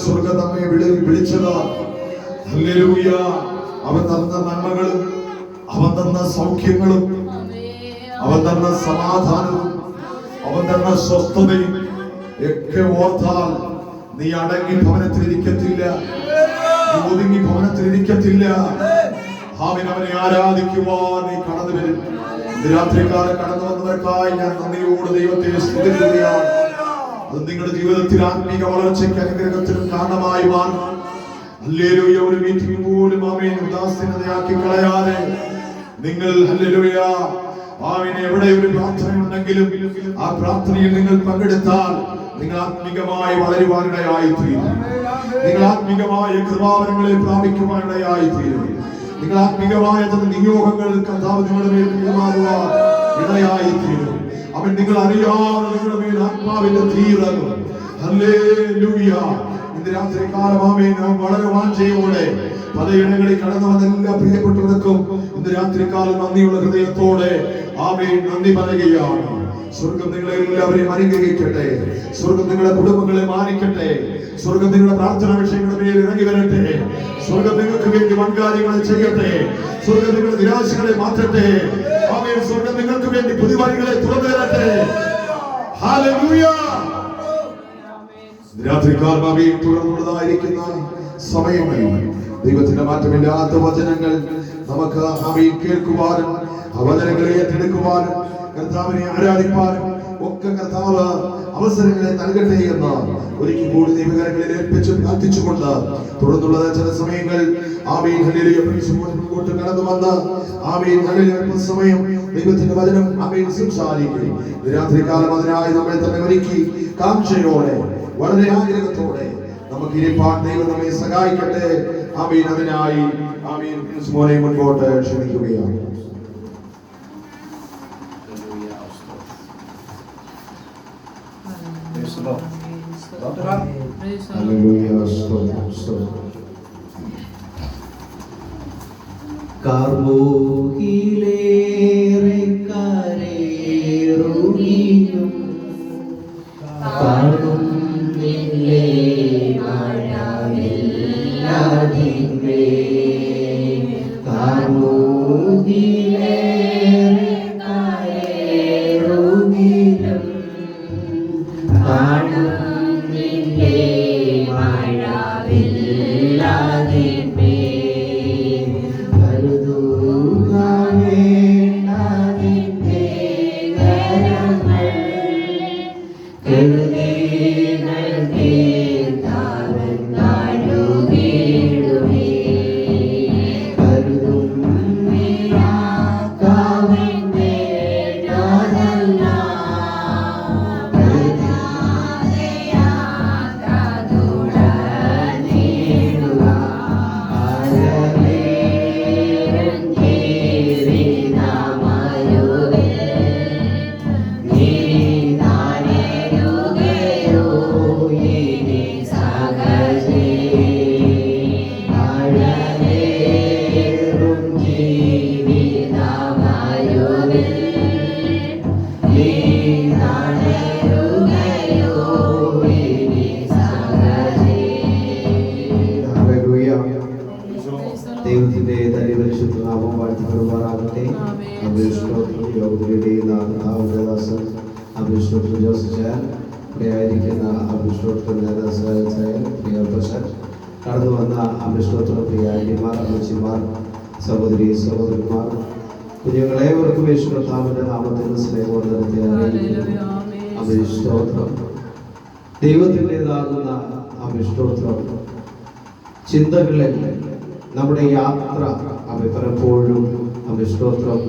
സ്വർഗ്ഗം നമ്മെ വിളിച്ചത്. ഹല്ലേലൂയ. അവൻ തന്ന നന്മകളും അവൻ തന്ന സൗഖ്യങ്ങളും അവൻ തന്ന സമാധാനവും അവൻ തന്ന സ്വസ്ഥതയും ഒക്കെ ഓർത്താൽ നീ അടങ്ങി ഭവനത്തിലിരിക്കത്തില്ല, നീ ഒതുങ്ങി ഭവനത്തിലിരിക്കത്തില്ല. അവനെ ആരാധിക്കുവാൻ നീ കടന്നു വരും. രാത്രികാലം കടന്നു വന്നവർക്കായി ഞാൻ നന്ദിയോട് ദൈവത്തെ സ്തുതിക്കുകയാണ്. അത് നിങ്ങളുടെ ജീവിതത്തിൽ ആത്മീക വളർച്ചയ്ക്ക് അനുഗ്രഹത്തിനും കാരണമായി മാറും. ഹല്ലേലൂയ. ഒരു മീറ്റിംഗ് പോലും ആമേൻ ഉദാസീനതയാക്കി കളയാതെ നിങ്ങൾ ഹല്ലേലൂയ ആമേൻ എവിടെ ഒരു പ്രാർത്ഥന ഉണ്ടെങ്കിലും ആ പ്രാർത്ഥനയിൽ നിങ്ങൾ പങ്കെടുത്താൽ നിങ്ങൾ ആത്മീകമായി വളരുവാനിടയായി തീരും. നിങ്ങൾ ആത്മീകമായ കൃപാവരങ്ങളെ പ്രാപിക്കുവാനിടയായി തീരും. നിങ്ങൾ ആത്മീകമായ നിയോഗങ്ങൾ കർത്താവ് നിങ്ങളുടെ മേൽ പെരുമാറുവാൻ ഇടയായി തീരും. അവൻ നിങ്ങൾ അറിയാതെ നിങ്ങളുടെ മേൽ ആത്മാവിന്റെ തീയിറങ്ങും. ഹല്ലേലൂയ. ഇന്ന് രാത്രി കാലമാമേ നാം വളരെ വാഞ്ചയോടെ പലയിടങ്ങളിൽ കടന്നു വന്ന എല്ലാ പ്രിയപ്പെട്ടവർക്കും ഇന്ന് രാത്രി കാലം നന്ദിയുള്ള ഹൃദയത്തോടെ ആമേൻ നന്ദി പറയുകയാണ്. സ്വർഗം നിങ്ങളെ എല്ലാവരെയും അനുഗ്രഹിക്കട്ടെ. സ്വർഗം നിങ്ങളുടെ കുടുംബങ്ങളെ മാനിക്കട്ടെ. സ്വർഗം നിങ്ങളുടെ പ്രാർത്ഥന വിഷയങ്ങളുടെ മേൽ ഇറങ്ങി വരട്ടെ. സ്വർഗം നിങ്ങൾക്ക് വേണ്ടി വൻകാര്യങ്ങൾ ചെയ്യട്ടെ. സ്വർഗം നിങ്ങളുടെ നിരാശകളെ മാറ്റട്ടെ. ആമേൻ. സ്വർഗം നിങ്ങൾക്ക് വേണ്ടി പുതുവഴികളെ തുറന്നു തരട്ടെ. ഹല്ലേലൂയ. രാത്രികാലമാമേ തുടർന്നുള്ളതായിരിക്കുന്ന സമയങ്ങളിൽ ദൈവത്തിന്റെ മാറ്റമില്ലാത്ത വചനങ്ങൾ നമുക്ക് ആമേൻ കേൾക്കുവാനും ആ വചനങ്ങളെ ഏറ്റെടുക്കുവാനും കർത്താവിനെ ആരാധിപ്പാനും ഒക്കെ കർത്താവ് അവസരങ്ങളെ നൽകട്ടെ എന്ന് ഒരിക്കൽ കൂടി ദൈവകരങ്ങളിൽ ഏൽപ്പിച്ച് പ്രാർത്ഥിച്ചുകൊണ്ട് തുടർന്നുള്ള ചില സമയങ്ങൾ ആമേൻ ഹല്ലേലൂയ മുൻപോട്ട് കടന്നു വന്ന് ആമേൻ ഹല്ലേലൂയ സമയം ദൈവത്തിന്റെ വചനം ആമേൻ സംസാരിക്കും. രാത്രികാലം അതിനായി നമ്മെ തന്നെ ഒരുക്കി കാംക്ഷയോടെ വളരെ ആഗ്രഹത്തോടെ നമുക്ക് ഇരിപ്പാൻ ദൈവം നമ്മെ സഹായിക്കട്ടെ. ആമേൻ. അതിനായി ആമേൻ മോനെ മുൻപോട്ട് ക്ഷണിക്കുകയാണ്. കാർമോഹിലേറെ കരേറുകയും കാണുന്നില്ലേ മഴവില്ലാതിന്മേ കാർമോഹിലേറെ കരേറുകയും കാണുന്നില്ലേ മഴവില്ലാതിന്മേ ദൈവത്തിന്റെ തന്റെ പരിശുദ്ധ നാമം വാഴ്ത്തിപ്പെടുമാറാകട്ടെ. പ്രിയായിരിക്കുന്ന കടന്നു വന്ന അഭിഷ്ടോത്ര പ്രിയാരിമാർ, അമ്മച്ചിമാർ, സഹോദരി സഹോദരന്മാർ, കുഞ്ഞുങ്ങളേവർക്കും യേശുകർത്താവിന്റെ നാമത്തിൽ സ്നേഹവന്ദനത്തെ അറിയിക്കുന്നു. അഭിഷ്ടോത്രം ദൈവത്തിൻ്റെതാകുന്ന അഭിഷ്ടോത്രം ചിന്തകളിൽ നമ്മുടെ യാത്ര പലപ്പോഴും അഭിഷ്ടോത്രം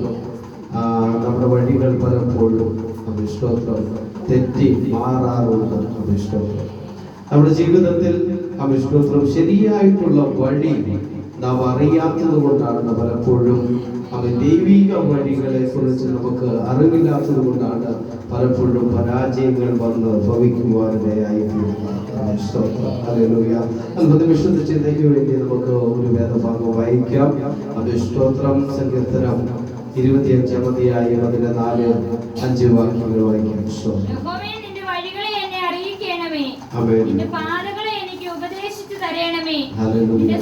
നമ്മുടെ വഴികൾ പലപ്പോഴും അഭിഷ്ടോത്രം തെറ്റി മാറാറുണ്ട്. അഭിഷ്ടോത്രം നമ്മുടെ ജീവിതത്തിൽ അഭിഷ്ടോത്രം ശരിയായിട്ടുള്ള വഴി നാം അറിയാത്തത് കൊണ്ടാണ് പലപ്പോഴും ദൈവിക വഴികളെ കുറിച്ച് നമുക്ക് അറിവില്ലാത്തത് കൊണ്ടാണ് പലപ്പോഴും പരാജയങ്ങൾ വന്ന് ഭവിക്കുവാനിടയായി നിമിഷത്തെ ചിന്തയ്ക്ക് വേണ്ടി നമുക്ക് ഒരു വേദഭാഗം വായിക്കാം. അഭിഷ്ടോത്രം സങ്കീർത്തനം 25-ാം അധ്യായം 4-5 വാക്യങ്ങൾ വായിക്കാം.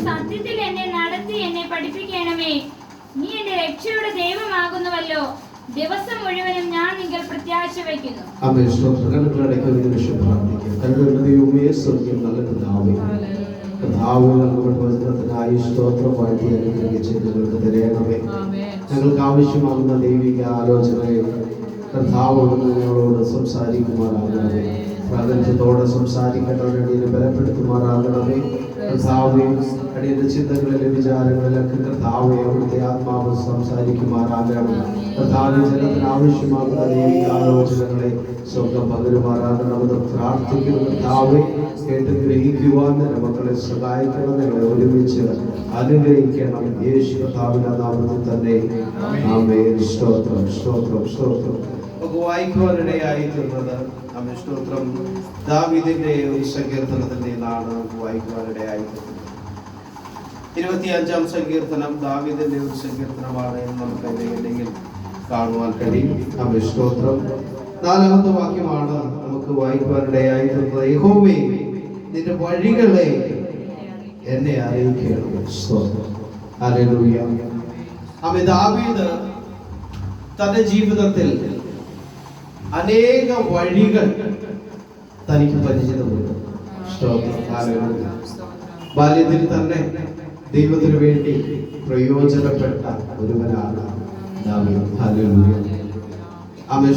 സത്യത്തിൽ എന്നെ നടത്തി എന്നെ പഠിപ്പിക്കണമേ. നീ എന്റെ രക്ഷയുടെ ദൈവമാകുന്നുവല്ലോ. ദിവസം മുഴുവനും ഞാൻ നിങ്ങൾ പ്രത്യാശ വയ്ക്കുന്നു. ഞങ്ങൾക്ക് ആവശ്യമാകുന്ന ദൈവിക ആലോചനയെ കർത്താവോട് ഞങ്ങളോട് സംസാരിക്കുമാറാകണമേ. പ്രാഗൽഭ്യത്തോടെ സംസാരിക്കേണ്ടവരുടെ ബലപ്പെടുത്തുമാറാകണമേ. കർത്താവെ അടിയന്റെ ചിന്തകളിലെ വിചാരങ്ങളിലൊക്കെ കർത്താവെ അവിടുത്തെ ആത്മാവ് സംസാരിക്കുമാറാകണം. കർത്താവിന്റെ ജനത്തിന് ആവശ്യമാകുന്ന ദൈവിക ആലോചനകളെ സ്വന്തം പകരുമാറാകണമെന്ന് പ്രാർത്ഥിക്കുന്നു. കർത്താവെ കേട്ട് ഗ്രഹിക്കുവാൻ തന്നെ മക്കളെ സഹായിക്കണം. ഞങ്ങളെ ഒരുമിച്ച് അനുഗ്രഹിക്കണം. യേശു കർത്താവിന്റെ നാമത്തിൽ തന്നെ ആമേൻ. സ്തോത്രം സ്തോത്രം സ്തോത്രം. നമുക്ക് വായിക്കുവാനിടയായി തീർന്നത് സ്തോത്രം ദാവീദിന്റെ ഒരു സങ്കീർത്തനത്തിൽ നിന്നാണ് നമുക്ക് വായിക്കുവാനിടയായി തീർന്നത്. 25-ാം സങ്കീർത്തനം ദാവീദിന്റെ ഒരു സങ്കീർത്തനമാണ് എന്ന് നമുക്ക് അല്ലെങ്കിൽ കാണുവാൻ കഴിയും. സ്തോത്രം 4-ാമത്തെ വാക്യമാണ് നമുക്ക് വായിക്കുവാനിടയായി തീർന്നത്. യഹോവേ, നിന്റെ വഴികളെ എന്നെ അറിയിക്കണം. സ്തോത്രം. ഹല്ലേലൂയ. ദാവീദ് തന്റെ ജീവിതത്തിൽ അനേക വഴികൾ തനിക്ക് പരിചിതമുണ്ട്. ബാല്യത്തിൽ തന്നെ ദൈവത്തിനു വേണ്ടി പ്രയോജനപ്പെട്ട ഒരുവനാണ് ദാവീദ്. ഹല്ലേലൂയ.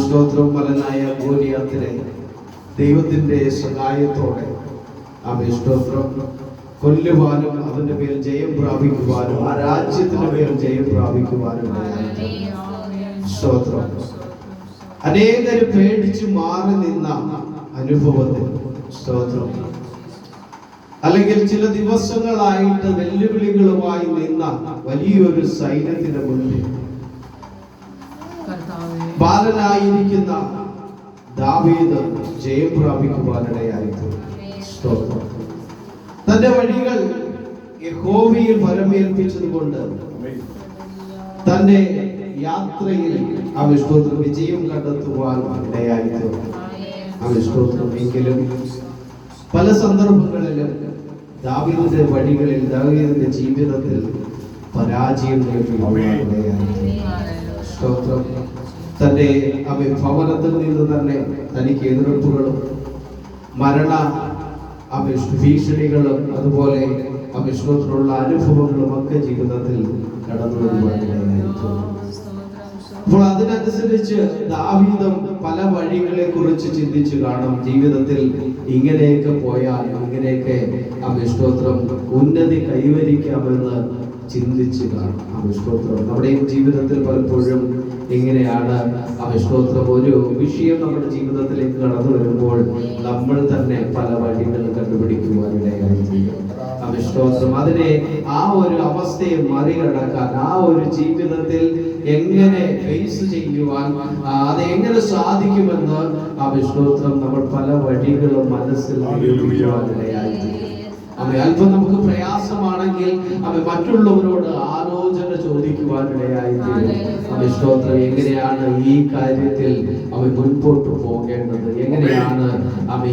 സ്തോത്രം. മലനായ ഗോലിയാത്തിനെ ദൈവത്തിന്റെ സഹായത്തോടെ സ്തോത്രം കൊല്ലുവാനും അവന്റെ പേരിൽ ജയം പ്രാപിക്കുവാനും ആ രാജ്യത്തിന്റെ പേരിൽ ജയം പ്രാപിക്കുവാനും സ്തോത്രം. അനേകര് പേടിച്ചു മാറി നിന്ന അനുഭവത്തിൽ സ്തോത്രം. അല്ലെങ്കിൽ ചില ദിവസങ്ങളായിട്ട് വെല്ലുവിളികളുമായി നിന്ന വലിയൊരു സൈന്യത്തിന്റെ മുന്നിൽ ബാലനായിരിക്കുന്ന ദാവീദ് ജയം പ്രാപിക്കുവാനിടയായിരുന്നു. സ്തോത്രം. തന്റെ വഴികൾ യഹോവയിൽ ഫലമേൽപ്പിച്ചതുകൊണ്ട് തന്റെ യാത്രയിൽ അവൻ സ്തോത്രം വിജയം കണ്ടെത്തുവാൻ ഇടയായിരുന്നു. അവൻ സ്തോത്രം. എങ്കിലും പല സന്ദർഭങ്ങളിലും ദാവീദിന്റെ വഴികളിൽ ദാവീദിന്റെ ജീവിതത്തിൽ പരാജയം നേരിടുവാനിടയായിരുന്നു. സ്തോത്രം. തന്റെ ഭവനത്തിൽ നിന്ന് തന്നെ തനിക്ക് എതിർപ്പുകളും മരണ ഭീഷണികളും അതുപോലെ അവിശ്വത്തിലുള്ള അനുഭവങ്ങളും ഒക്കെ ജീവിതത്തിൽ കടന്നു വരുവാനിടയായിരുന്നു. അപ്പോൾ അതിനനുസരിച്ച് ദാവീദും പല വഴികളെ കുറിച്ച് ചിന്തിച്ചു കാണും. ജീവിതത്തിൽ ഇങ്ങനെയൊക്കെ പോയാൽ ഇങ്ങനെയൊക്കെ അവിശ്വത്രം ഉന്നതി കൈവരിക്കാമെന്ന് ചിന്തിച്ചു കാണും. അവിശ്വത്രം നമ്മുടെയും ജീവിതത്തിൽ പലപ്പോഴും എങ്ങനെയാണ് അവിശ്വത്രം ഒരു വിഷയം നമ്മുടെ ജീവിതത്തിലേക്ക് കടന്നു വരുമ്പോൾ നമ്മൾ തന്നെ പല വഴികൾ കണ്ടുപിടിക്കുവാനിടയായിരിക്കും. അവിശ്വാസം അതിനെ ആ ഒരു അവസ്ഥയെ മറികടക്കാൻ ആ ഒരു ജീവിതത്തിൽ എങ്ങനെ ഫേസ് ചെയ്യുവാൻ അത് എങ്ങനെ സാധിക്കുമെന്ന് അവിശ്വാസം നമ്മൾ പല വഴികളും മനസ്സിൽ ഇടയായിരിക്കും. അല്പം നമുക്ക് പ്രയാസമാണെങ്കിൽ മറ്റുള്ളവരോട് ആലോചന ചോദിക്കുവാനിടയായിത്തീരും. സ്തോത്രം. എങ്ങനെയാണ് ഈ കാര്യത്തിൽ മുൻപോട്ട് പോകേണ്ടത്, എങ്ങനെയാണ്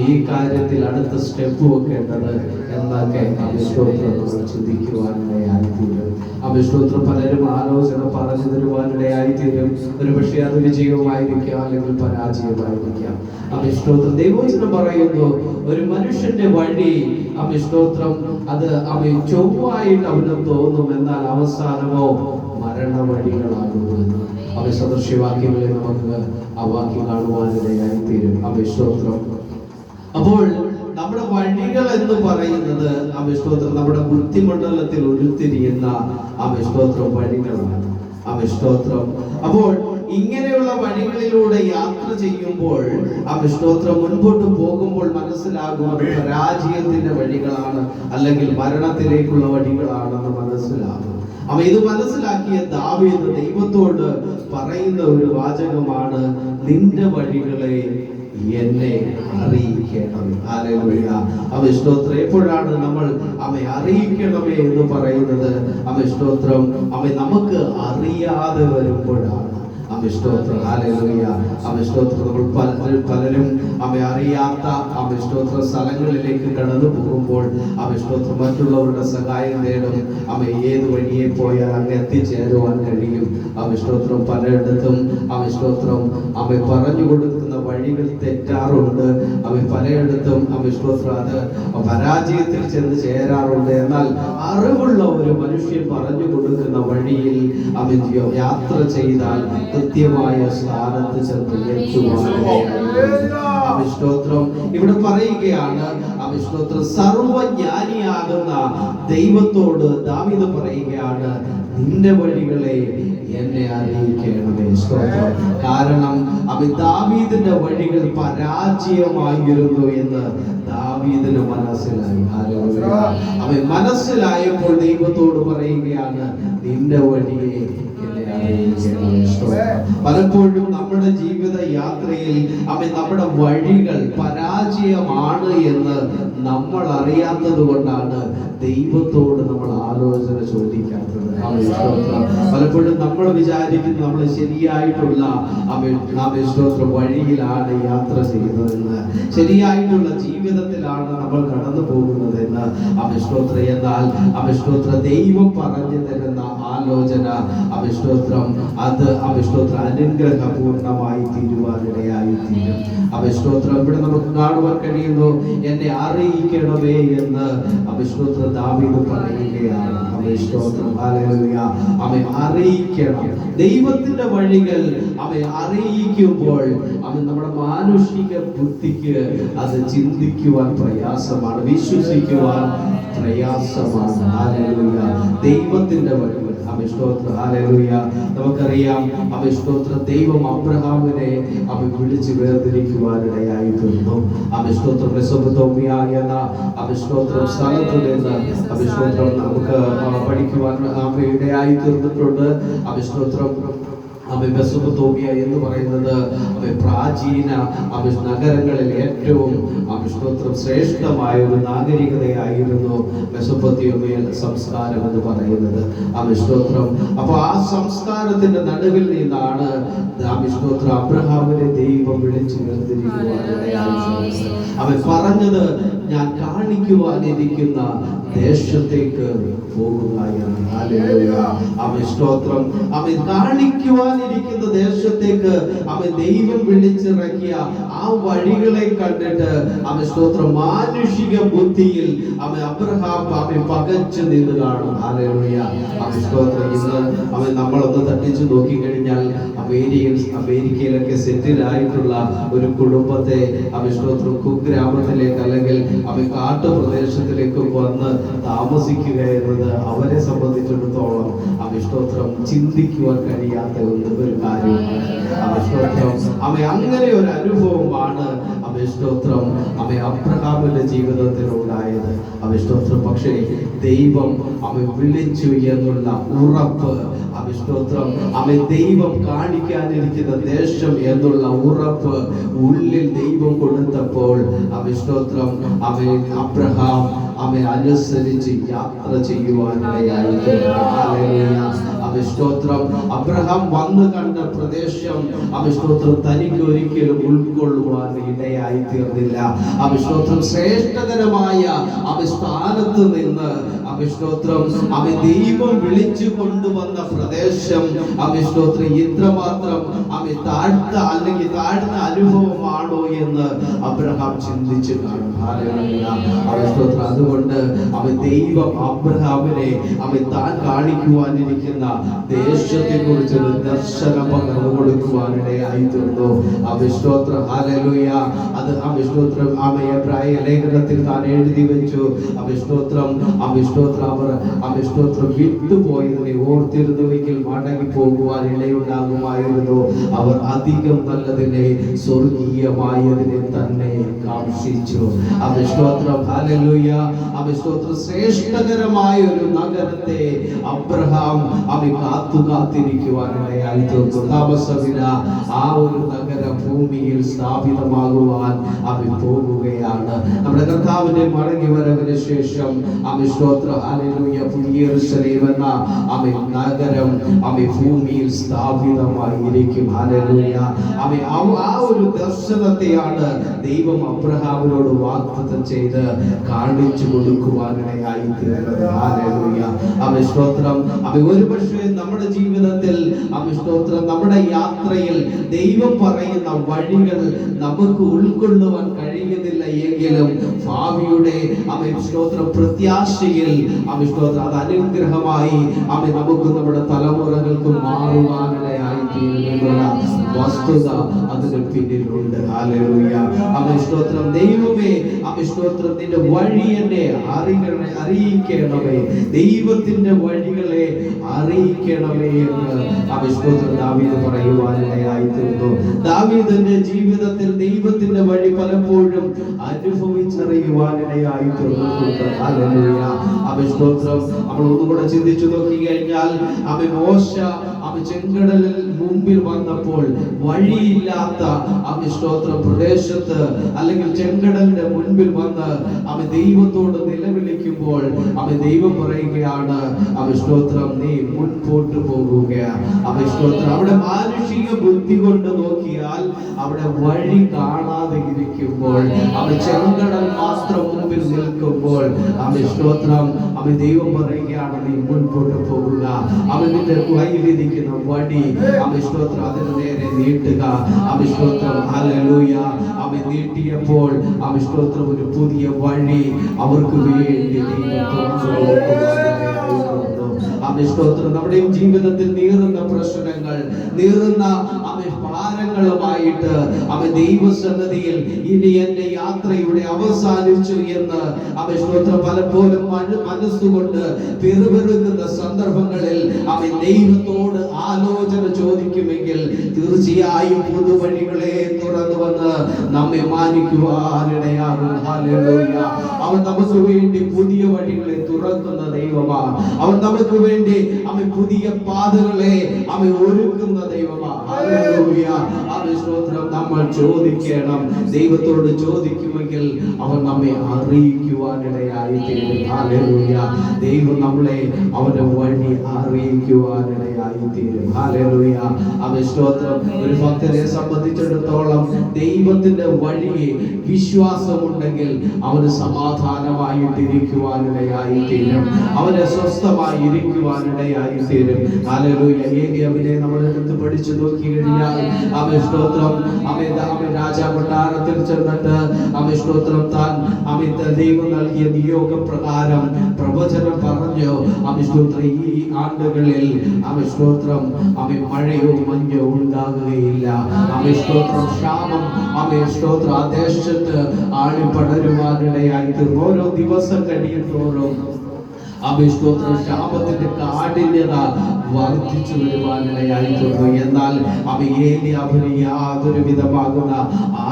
ഈ കാര്യത്തിൽ അടുത്ത സ്റ്റെപ്പ് വെക്കേണ്ടത് എന്നൊക്കെ സ്തോത്രം നമ്മൾ ചിന്തിക്കുവാനിടയായിത്തീരും. സ്തോത്രം. പലരും ആലോചന പറഞ്ഞു തരുവാനിടയായിത്തീരും. ഒരു പക്ഷേ അത് വിജയമായിരിക്കാം അല്ലെങ്കിൽ പരാജയമായിരിക്കാം. സ്തോത്രം. ദൈവവചനം പറയുന്നു ഒരു മനുഷ്യന്റെ വഴി സ്തോത്രം അത് ചൊവ്വായിട്ട് അവന് തോന്നും, എന്നാൽ അവസാനമോ മരണവഴികളാകുന്നു. സദൃശ്യവാക്യങ്ങളെ നമുക്ക് ആ വാക്യം കാണുവാനിടയായിത്തീരും. സ്തോത്രം. അപ്പോൾ നമ്മുടെ വഴികൾ എന്ന് പറയുന്നത് സ്തോത്രം നമ്മുടെ ബുദ്ധിമണ്ഡലത്തിൽ ഉരുത്തിരിയുന്ന സ്തോത്രം വഴികളാണ്. സ്തോത്രം. അപ്പോൾ ഇങ്ങനെയുള്ള വഴികളിലൂടെ യാത്ര ചെയ്യുമ്പോൾ സ്തോത്രം മുൻപോട്ട് പോകുമ്പോൾ മനസ്സിലാകുന്നത് പരാജയത്തിന്റെ വഴികളാണ് അല്ലെങ്കിൽ മരണത്തിലേക്കുള്ള വഴികളാണെന്ന് മനസ്സിലാകും. ഇത് മനസ്സിലാക്കിയ ദാവീദ് ദൈവത്തോട് പറയുന്ന ഒരു വാചകമാണ്, നിന്റെ വഴികളെ എന്നെ അറിയിക്കണമേ. ഹല്ലേലൂയ. സ്തോത്രം. എപ്പോഴാണ് നമ്മൾ അറിയിക്കണമേ എന്ന് പറയുന്നത്? സ്തോത്രം. നമുക്ക് അറിയാതെ വരുമ്പോഴാണ്. സ്തോത്രം. ഹല്ലേലൂയ. സ്തോത്രം. നമ്മൾ പലരും അറിയാത്ത സ്തോത്ര സ്ഥലങ്ങളിലേക്ക് കടന്നു പോകുമ്പോൾ സ്തോത്രം മറ്റുള്ളവരുടെ സഹായം തേടും. ഏത് വഴിയെ പോയാൽ അങ്ങ് എത്തിച്ചേരുവാൻ കഴിയും. സ്തോത്രം. പലയിടത്തും സ്തോത്രം പറഞ്ഞു കൊടുക്കുന്ന വഴികൾ തെറ്റാറുണ്ട്. പലയിടത്തും സ്തോത്രം അത് പരാജയത്തിൽ ചെന്ന് ചേരാറുണ്ട്. എന്നാൽ അറിവുള്ള ഒരു മനുഷ്യൻ പറഞ്ഞു കൊടുക്കുന്ന വഴിയിൽ യാത്ര ചെയ്താൽ കൃത്യമായ സ്ഥാനത്ത് ചെന്ന് സ്തോത്രം. ഇവിടെ പറയുകയാണ് സ്തോത്രം സർവജ്ഞാനിയാകുന്ന ദൈവത്തോട് ദാവീദ് പറയുകയാണ്, നിന്റെ വഴികളെ എന്നെ അറിയിക്കണമേ. സ്തോത്രം. കാരണം ദാവീദിന്റെ വഴികൾ പരാജയമായിരുന്നു എന്ന് ദാവീദിന് മനസ്സിലായി. മനസ്സിലായപ്പോൾ ദൈവത്തോട് പറയുകയാണ്, നിന്റെ വഴിയെ പലപ്പോഴും നമ്മുടെ ജീവിത യാത്രയിൽ നമ്മുടെ വഴികൾ പരാജയമാണ് എന്ന് നമ്മൾ അറിയാത്തത് കൊണ്ടാണ് ദൈവത്തോട് നമ്മൾ ആലോചന ചോദിക്കാത്തത്. പലപ്പോഴും നമ്മൾ വിചാരിക്കുന്നു നമ്മൾ ശരിയായിട്ടുള്ള വഴിയിലാണ് യാത്ര ചെയ്യുന്നതെന്ന്, ശരിയായിട്ടുള്ള ജീവിതത്തിലാണ് നമ്മൾ കടന്നു പോകുന്നതെന്ന്. എന്നാൽ ദൈവം പറഞ്ഞു തരുന്ന ആലോചന അത് അനുഗ്രഹപൂർണമായി തീരുവാനിടയായി തീരും. ഇവിടെ നമുക്ക് കാണുവാൻ കഴിയുന്നു, എന്നെ അറിയിക്കണമേ എന്ന് സ്തോത്രം ദാവീദ് പറയുകയാണ്. സ്തോത്രം, ഹല്ലേലൂയ. അറിയിക്കണം ദൈവത്തിന്റെ വഴികൾ. അറിയിക്കുമ്പോൾ നമ്മുടെ മാനുഷിക ബുദ്ധിക്ക് അത് ചിന്തിക്കുവാൻ പ്രയാസമാണ്, വിശ്വസിക്കുവാൻ പ്രയാസമാണ്. ഹല്ലേലൂയ. ദൈവത്തിന്റെ വഴികൾ. സ്തോത്രം, ഹല്ലേലൂയ. നമുക്കറിയാം സ്തോത്രം, ദൈവം അബ്രഹാമിനെ വിളിച്ച് വേർതിരിക്കുവാനിടയായി തീർന്നു. സ്തോത്രം, മെസൊപ്പൊത്താമിയ എന്ന സ്തോത്രം സ്ഥലത്ത് നിന്ന് സ്തോത്രം നമുക്ക് പഠിക്കുവാൻ ഇടയായി തീർന്നിട്ടുണ്ട്. സ്തോത്രം, മെസൊപ്പൊത്താമിയ എന്ന് പറയുന്നത് പ്രാചീന നഗരങ്ങളിൽ ഏറ്റവും സ്തോത്രം ശ്രേഷ്ഠമായ ഒരു നാഗരികതയായിരുന്നു മെസൊപ്പൊത്താമിയൻ സംസ്കാരം എന്ന് പറയുന്നത്. സ്തോത്രം, അപ്പൊ ആ സംസ്കാരത്തിന്റെ നടുവിൽ നിന്നാണ് സ്തോത്രം അബ്രഹാമിനെ ദൈവം വിളിച്ചു വേർതിരിക്കുവാനിടയായി. അവൻ പറഞ്ഞത്, ഞാൻ കാണിക്കുവാനിരിക്കുന്ന ദേശത്തേക്ക് പോകുക എന്ന്. ഹല്ലേലൂയ. സ്തോത്രം, അവൻ കാണിക്കുവാനിരിക്കുന്ന ദേശത്തേക്ക് ദൈവം വിളിച്ചിറക്കിയ ആ വഴികളെ കണ്ടിട്ട് സ്തോത്രം മാനുഷിക ബുദ്ധിയിൽ അബ്രഹാം പകച്ചു നിന്ന് കാണും. ഹല്ലേലൂയ. സ്തോത്രം, ഇന്ന് നമ്മളൊന്ന് തട്ടിച്ചു നോക്കിക്കഴിഞ്ഞാൽ അമേരിക്കയിലൊക്കെ സെറ്റിലായിട്ടുള്ള ഒരു കുടുംബത്തെ സ്തോത്രം കുഗ്രാമത്തിലേക്ക് അല്ലെങ്കിൽ കാട്ടുപ്രദേശത്തിലേക്ക് വന്ന് താമസിക്കുക എന്നത് അവരെ സംബന്ധിച്ചിടത്തോളം സ്തോത്രം ചിന്തിക്കുവാൻ കഴിയാത്ത ഒരു കാര്യമാണ്. സ്തോത്രം, അങ്ങനെ ഒരു അനുഭവമാണ് സ്തോത്രം അബ്രഹാമിന്റെ ജീവിതത്തിൽ ഉണ്ടായത്. സ്തോത്രം, പക്ഷേ ദൈവം വിളിച്ചു എന്നുള്ള ഉറപ്പ്, സ്തോത്രം ദൈവം കാണിക്കാനിരിക്കുന്ന ദേശം എന്നുള്ള ഉറപ്പ് ഉള്ളിൽ ദൈവം കൊടുത്തപ്പോൾ സ്തോത്രം അബ്രഹാം അനുസരിച്ച് യാത്ര ചെയ്യുവാനിടയായി. സ്തോത്രം, അബ്രഹാം വന്ന് കണ്ട പ്രദേശം സ്തോത്രം തനിക്ക് ഒരിക്കലും ഉൾക്കൊള്ളുവാൻ ഇടയായി തീർന്നില്ല. സ്തോത്രം, ശ്രേഷ്ഠകരമായ സ്ഥാനത്ത് നിന്ന് സ്തോത്രം ദൈവം വിളിച്ചു കൊണ്ടുവന്ന പ്രദേശം സ്തോത്രം ഇത്രമാത്രം താഴ്ന്ന അനുഭവമാണോ എന്ന് അബ്രഹാം ചിന്തിച്ചു കാണും. സ്തോത്രം, അതുകൊണ്ട് ദൈവം അബ്രഹാമിനെ താൻ കാണിക്കുവാനിരിക്കുന്ന ദേശത്തെ കുറിച്ച് ഒരു ദർശനം പകർന്നു കൊടുക്കുവാനിടയായി തീർന്നു. സ്തോത്രം, ഹല്ലേലൂയ. അത് സ്തോത്രം എബ്രായ ലേഖനത്തിൽ താൻ എഴുതി വെച്ചു. സ്തോത്രം സ്തോത്രം വിട്ടുപോയതിനെ ഓർത്തിരുന്നുവെങ്കിൽ മടങ്ങി പോകുവാൻ ഇടയുണ്ടാകുമായിരുന്നു. അവർ അധികം നല്ലതിനെ സ്വർഗീയമായതിനെ തന്നെ കാംക്ഷിച്ചു. സ്തോത്രം, ഹല്ലേലൂയ. സ്തോത്രം, ശ്രേഷ്ഠകരമായ ഒരു നഗരത്തെ അബ്രഹാം കാത്തിരിക്കുവാനിടയായി തീർന്നു. താമസമില്ല, ആ ഒരു നഗരം ഭൂമിയിൽ സ്ഥാപിതമാകുവാൻ പോകുകയാണ്. നമ്മുടെ കർത്താവിന്റെ മടങ്ങി വരവിന് ശേഷം സ്തോത്രം, ഹല്ലേലൂയ, പുതിയ യെരൂശലേം എന്ന നഗരം ഭൂമിയിൽ സ്ഥാപിതമായിരിക്കും. ഹല്ലേലൂയ. ആ ഒരു ദർശനത്തെയാണ് ദൈവം അബ്രഹാമിനോട് വാഗ്ദത്തം ചെയ്ത് കാണിച്ചു കൊടുക്കുവാനിടയായി തീർന്നത്. ഹല്ലേലൂയ. സ്തോത്രം, ഒരുപക്ഷെ നമ്മുടെ ജീവിതത്തിൽ സ്തോത്രം നമ്മുടെ യാത്രയിൽ ദൈവം പറയുന്ന വഴികൾ നമുക്ക് ഉൾക്കൊള്ളുവാൻ കഴിയുന്നില്ല എങ്കിലും ഭാവിയുടെ സ്തോത്രം പ്രത്യാശയിൽ സ്തോത്രം അത് അനുഗ്രഹമായി നമുക്ക് നമ്മുടെ തലമുറകൾക്ക് മാറുവാനിടയായി തീരുമെന്നുള്ള വസ്തുത അതിന് പിന്നിലുണ്ട്. ഹല്ലേലൂയ. സ്തോത്രം, ദൈവമേ സ്തോത്രം നിന്റെ വഴി എന്നെ അറിയിക്കണമേ, ദൈവത്തിന്റെ വഴികളെ അറിയിക്കണമേ എന്ന് സ്തോത്രം ദാവീദ് പറയുവാനിടയായി തീർന്നു. ദാവീദിന്റെ ജീവിതത്തിൽ ദൈവത്തിന്റെ വഴി പലപ്പോഴും അനുഭവിച്ചറിയുവാനിടയായി തീർന്നിട്ടുണ്ട്. ഹല്ലേലൂയ. സ്തോത്രം, നമ്മൾ ഒന്നുകൂടെ ചിന്തിച്ചു നോക്കി കഴിഞ്ഞാൽ മോശ ചെങ്കടലിൽ മുമ്പിൽ വന്നപ്പോൾ വഴിയില്ലാത്ത സ്തോത്രം പ്രദേശത്ത് അല്ലെങ്കിൽ ചെങ്കടലിന്റെ മുൻപിൽ വന്ന് ദൈവത്തോട് നിലവിളിക്കുമ്പോൾ ദൈവം പറയുകയാണ് സ്തോത്രം നീ മുൻപോട്ട് പോകുകയാണ്. സ്തോത്രം, അവിടെ മാനുഷിക ബുദ്ധി കൊണ്ട് നോക്കിയാൽ അവിടെ വഴി കാണാതെ ഇരിക്കുമ്പോൾ ചെങ്കടൽ മാത്രം മുമ്പിൽ നിൽക്കുമ്പോൾ അവൻ സ്തോത്രം അവൻ ദൈവം പറയുകയാണ് നീ മുൻപോട്ട് പോകുക. അവൻ നിന്റെ കയ്യിലിരിക്കുന്ന വടി അവൻ സ്തോത്രം അതിന് നേരെ നീട്ടുക. അവൻ സ്തോത്രം ഹല്ലേലൂയ. അവൻ നീട്ടിയപ്പോൾ അവൻ സ്തോത്രം ഒരു പുതിയ വഴി അവർക്ക് വേണ്ടി ദൈവം തുറന്നു കൊടുക്കുവാനായിരുന്നു. സ്തോത്രം നമ്മുടെ ജീവിതത്തിൽ നീറുന്ന പ്രശ്നങ്ങൾ, നീറുന്ന ഭാരങ്ങളുമായിട്ട് അവൻ ദൈവസന്നിധിയിൽ ഇനി എന്റെ യാത്ര ഇവിടെ അവസാനിച്ചു എന്ന് അവൻ സ്തോത്രം പലപ്പോഴും മനസ്സുകൊണ്ട് പിറുപിറുക്കുന്ന സന്ദർഭങ്ങളിൽ അവൻ ദൈവത്തോട് ആലോചന ചോദിക്കുമെങ്കിൽ തീർച്ചയായും പുതുവഴികളെ തുറന്നു വന്ന് നമ്മെ മാനിക്കുവാനിടയാകും. ഹല്ലേലൂയ. അവൻ നമുക്ക് വേണ്ടി പുതിയ വഴികളെ തുറക്കുന്ന ദൈവമാണ്. അവൻ നമുക്ക് വേണ്ടി അവൻ പുതിയ പാതകളെ അവൻ ഒരുക്കുന്ന ദൈവമാണ്. ഹല്ലേലൂയ. അവൻ സ്തോത്രം നമ്മൾ ചോദിക്കണം. ദൈവത്തോട് ചോദിക്കുമെങ്കിൽ അവൻ നമ്മെ അറിയിക്കുവാനിടയായി തീരും. ഹല്ലേലൂയ. ദൈവം നമ്മളെ അവന്റെ വഴി അറിയിക്കുവാനിടയായി തീരും. ഹല്ലേലൂയ. അവൻ സ്തോത്രം ഒരു ഭക്തനെ സംബന്ധിച്ചിടത്തോളം ദൈവത്തിന്റെ വഴിയെ വിശ്വാസമുണ്ടെങ്കിൽ അവന് സമാധാനമായിട്ടിരിക്കുവാനിടയായി തീരും. അവന് സ്വസ്ഥമായി ഇരിക്കുവാനിടയായി തീരും. ഹല്ലേലൂയ. ഏലിയാവിനെ നമ്മൾ എടുത്ത് പഠിച്ചു നോക്കി കഴിഞ്ഞാൽ അവൻ സ്തോത്രം അവൻ രാജാകൊട്ടാരത്തിൽ ചെന്നിട്ട് അവൻ സ്തോത്രം താൻ ദൈവം നൽകിയ നിയോഗപ്രകാരം പ്രവചനം പറഞ്ഞു. അവൻ സ്തോത്രം ഈ ആണ്ടുകളിൽ അവൻ സ്തോത്രം അവൻ മഴയോ മഞ്ഞോ ഉണ്ടാകുകയില്ല. അവൻ സ്തോത്രം ക്ഷാമം അവൻ സ്തോത്രം ആ ദേശത്ത് ആളിപ്പടരുവാനിടയായി തീർന്നു. ഓരോ ദിവസം കഴിയുന്നോറും അഭിഷ്ടോത്രം ശാപത്തിന്റെ കാഠിന്യത വർദ്ധിച്ചു വരുവാനിടയായി തീർന്നു. എന്നാൽ അവന് യാതൊരു വിധമാകുന്ന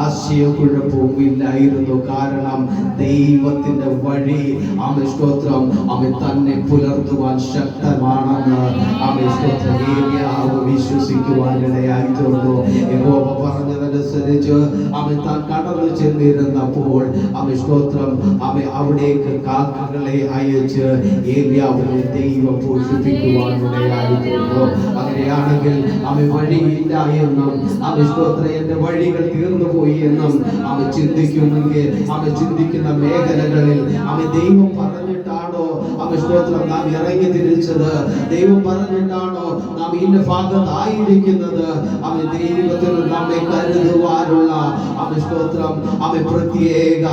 ആശയക്കുഴപ്പവും ഇല്ലായിരുന്നു. കാരണം ദൈവത്തിന്റെ വഴി അഭിഷ്ടോത്രം അവൻ തന്നെ പുലർത്തുവാൻ ശക്തമാണെന്ന് അഭിഷ്ടോത്രം ഏലിയാവ് വിശ്വസിക്കുവാനിടയായി തീർന്നു. യഹോവ പറഞ്ഞതനുസരിച്ച് അവൻ താൻ കടന്നു ചെന്നിരുന്നപ്പോൾ അഭിഷ്ടോത്രം അവൻ അവിടേക്ക് കാക്കകളെ അയച്ച് ഏലിയാവിനെ ദൈവം പോഷിപ്പിക്കുവാനിടയായിരുന്നു. അങ്ങനെയാണെങ്കിൽ അവൻ വഴിയില്ല എന്നും അവൻ സ്തോത്രം എന്റെ വഴികൾ തീർന്നു പോയി എന്നും അവൻ ചിന്തിക്കുമെങ്കിൽ അവൻ ചിന്തിക്കുന്ന മേഖലകളിൽ അവൻ ദൈവം പറഞ്ഞിട്ടാണോ അവൻ സ്തോത്രം നാം ഇറങ്ങി തിരിച്ചത്? ദൈവം പറഞ്ഞിട്ടാണോ നാം ഇന്ന ഭാഗത്തായിരിക്കുന്നത്? അവൻ ദൈവത്തിൽ നമ്മെ കരുതുവാനുള്ള അവൻ സ്തോത്രം അവൻ പ്രത്യേക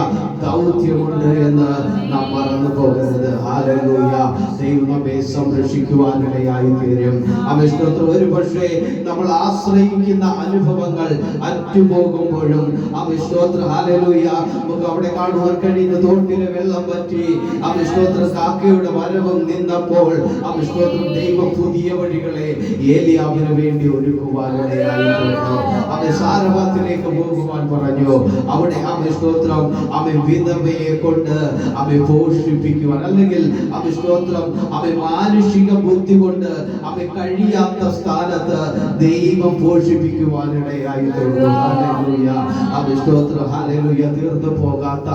ദൗത്യമുണ്ട് എന്ന് നാം മറന്നു പോകരുത്. ഹല്ലേലൂയ. ദൈവം നമ്മെ സംരക്ഷിക്കുവാനിടയായി തീരും. അവൻ സ്തോത്രം ഒരു പക്ഷേ നമ്മൾ ആശ്രയിക്കുന്ന അനുഭവങ്ങൾ അറ്റുപോകുമ്പോഴും അവൻ സ്തോത്രം ഹല്ലേലൂയ നമുക്ക് അവിടെ കാണുവാൻ കഴിയുന്ന തോട്ടിലെ വെള്ളം പറ്റി അവൻ സ്തോത്രം കാക്കയുടെ വരവും നിന്നപ്പോൾ അവൻ സ്തോത്രം ദൈവം പുതിയ വഴികളെ ഏലിയാവിന് വേണ്ടി ഒരുക്കുവാനിടയായി തീർന്നു. അവൻ സാരഭാത്തിലേക്ക് പോകുവാൻ പറഞ്ഞു. അവിടെ അവൻ സ്തോത്രം അവൻ വിധവയെ കൊണ്ട് അവൻ പോഷിപ്പിക്കുവാൻ, അല്ലെങ്കിൽ അവൻ സ്തോത്രം അവൻ മാനുഷിക ബുദ്ധി കൊണ്ട് അവൻ കഴിയാത്ത സ്ഥാനത്ത് ദൈവം പോഷിപ്പിക്കുവാനിടയായി തീർന്നു. ഹല്ലേലൂയ. അവൻ സ്തോത്രം ഹല്ലേലൂയ. തീർന്നു പോകാത്ത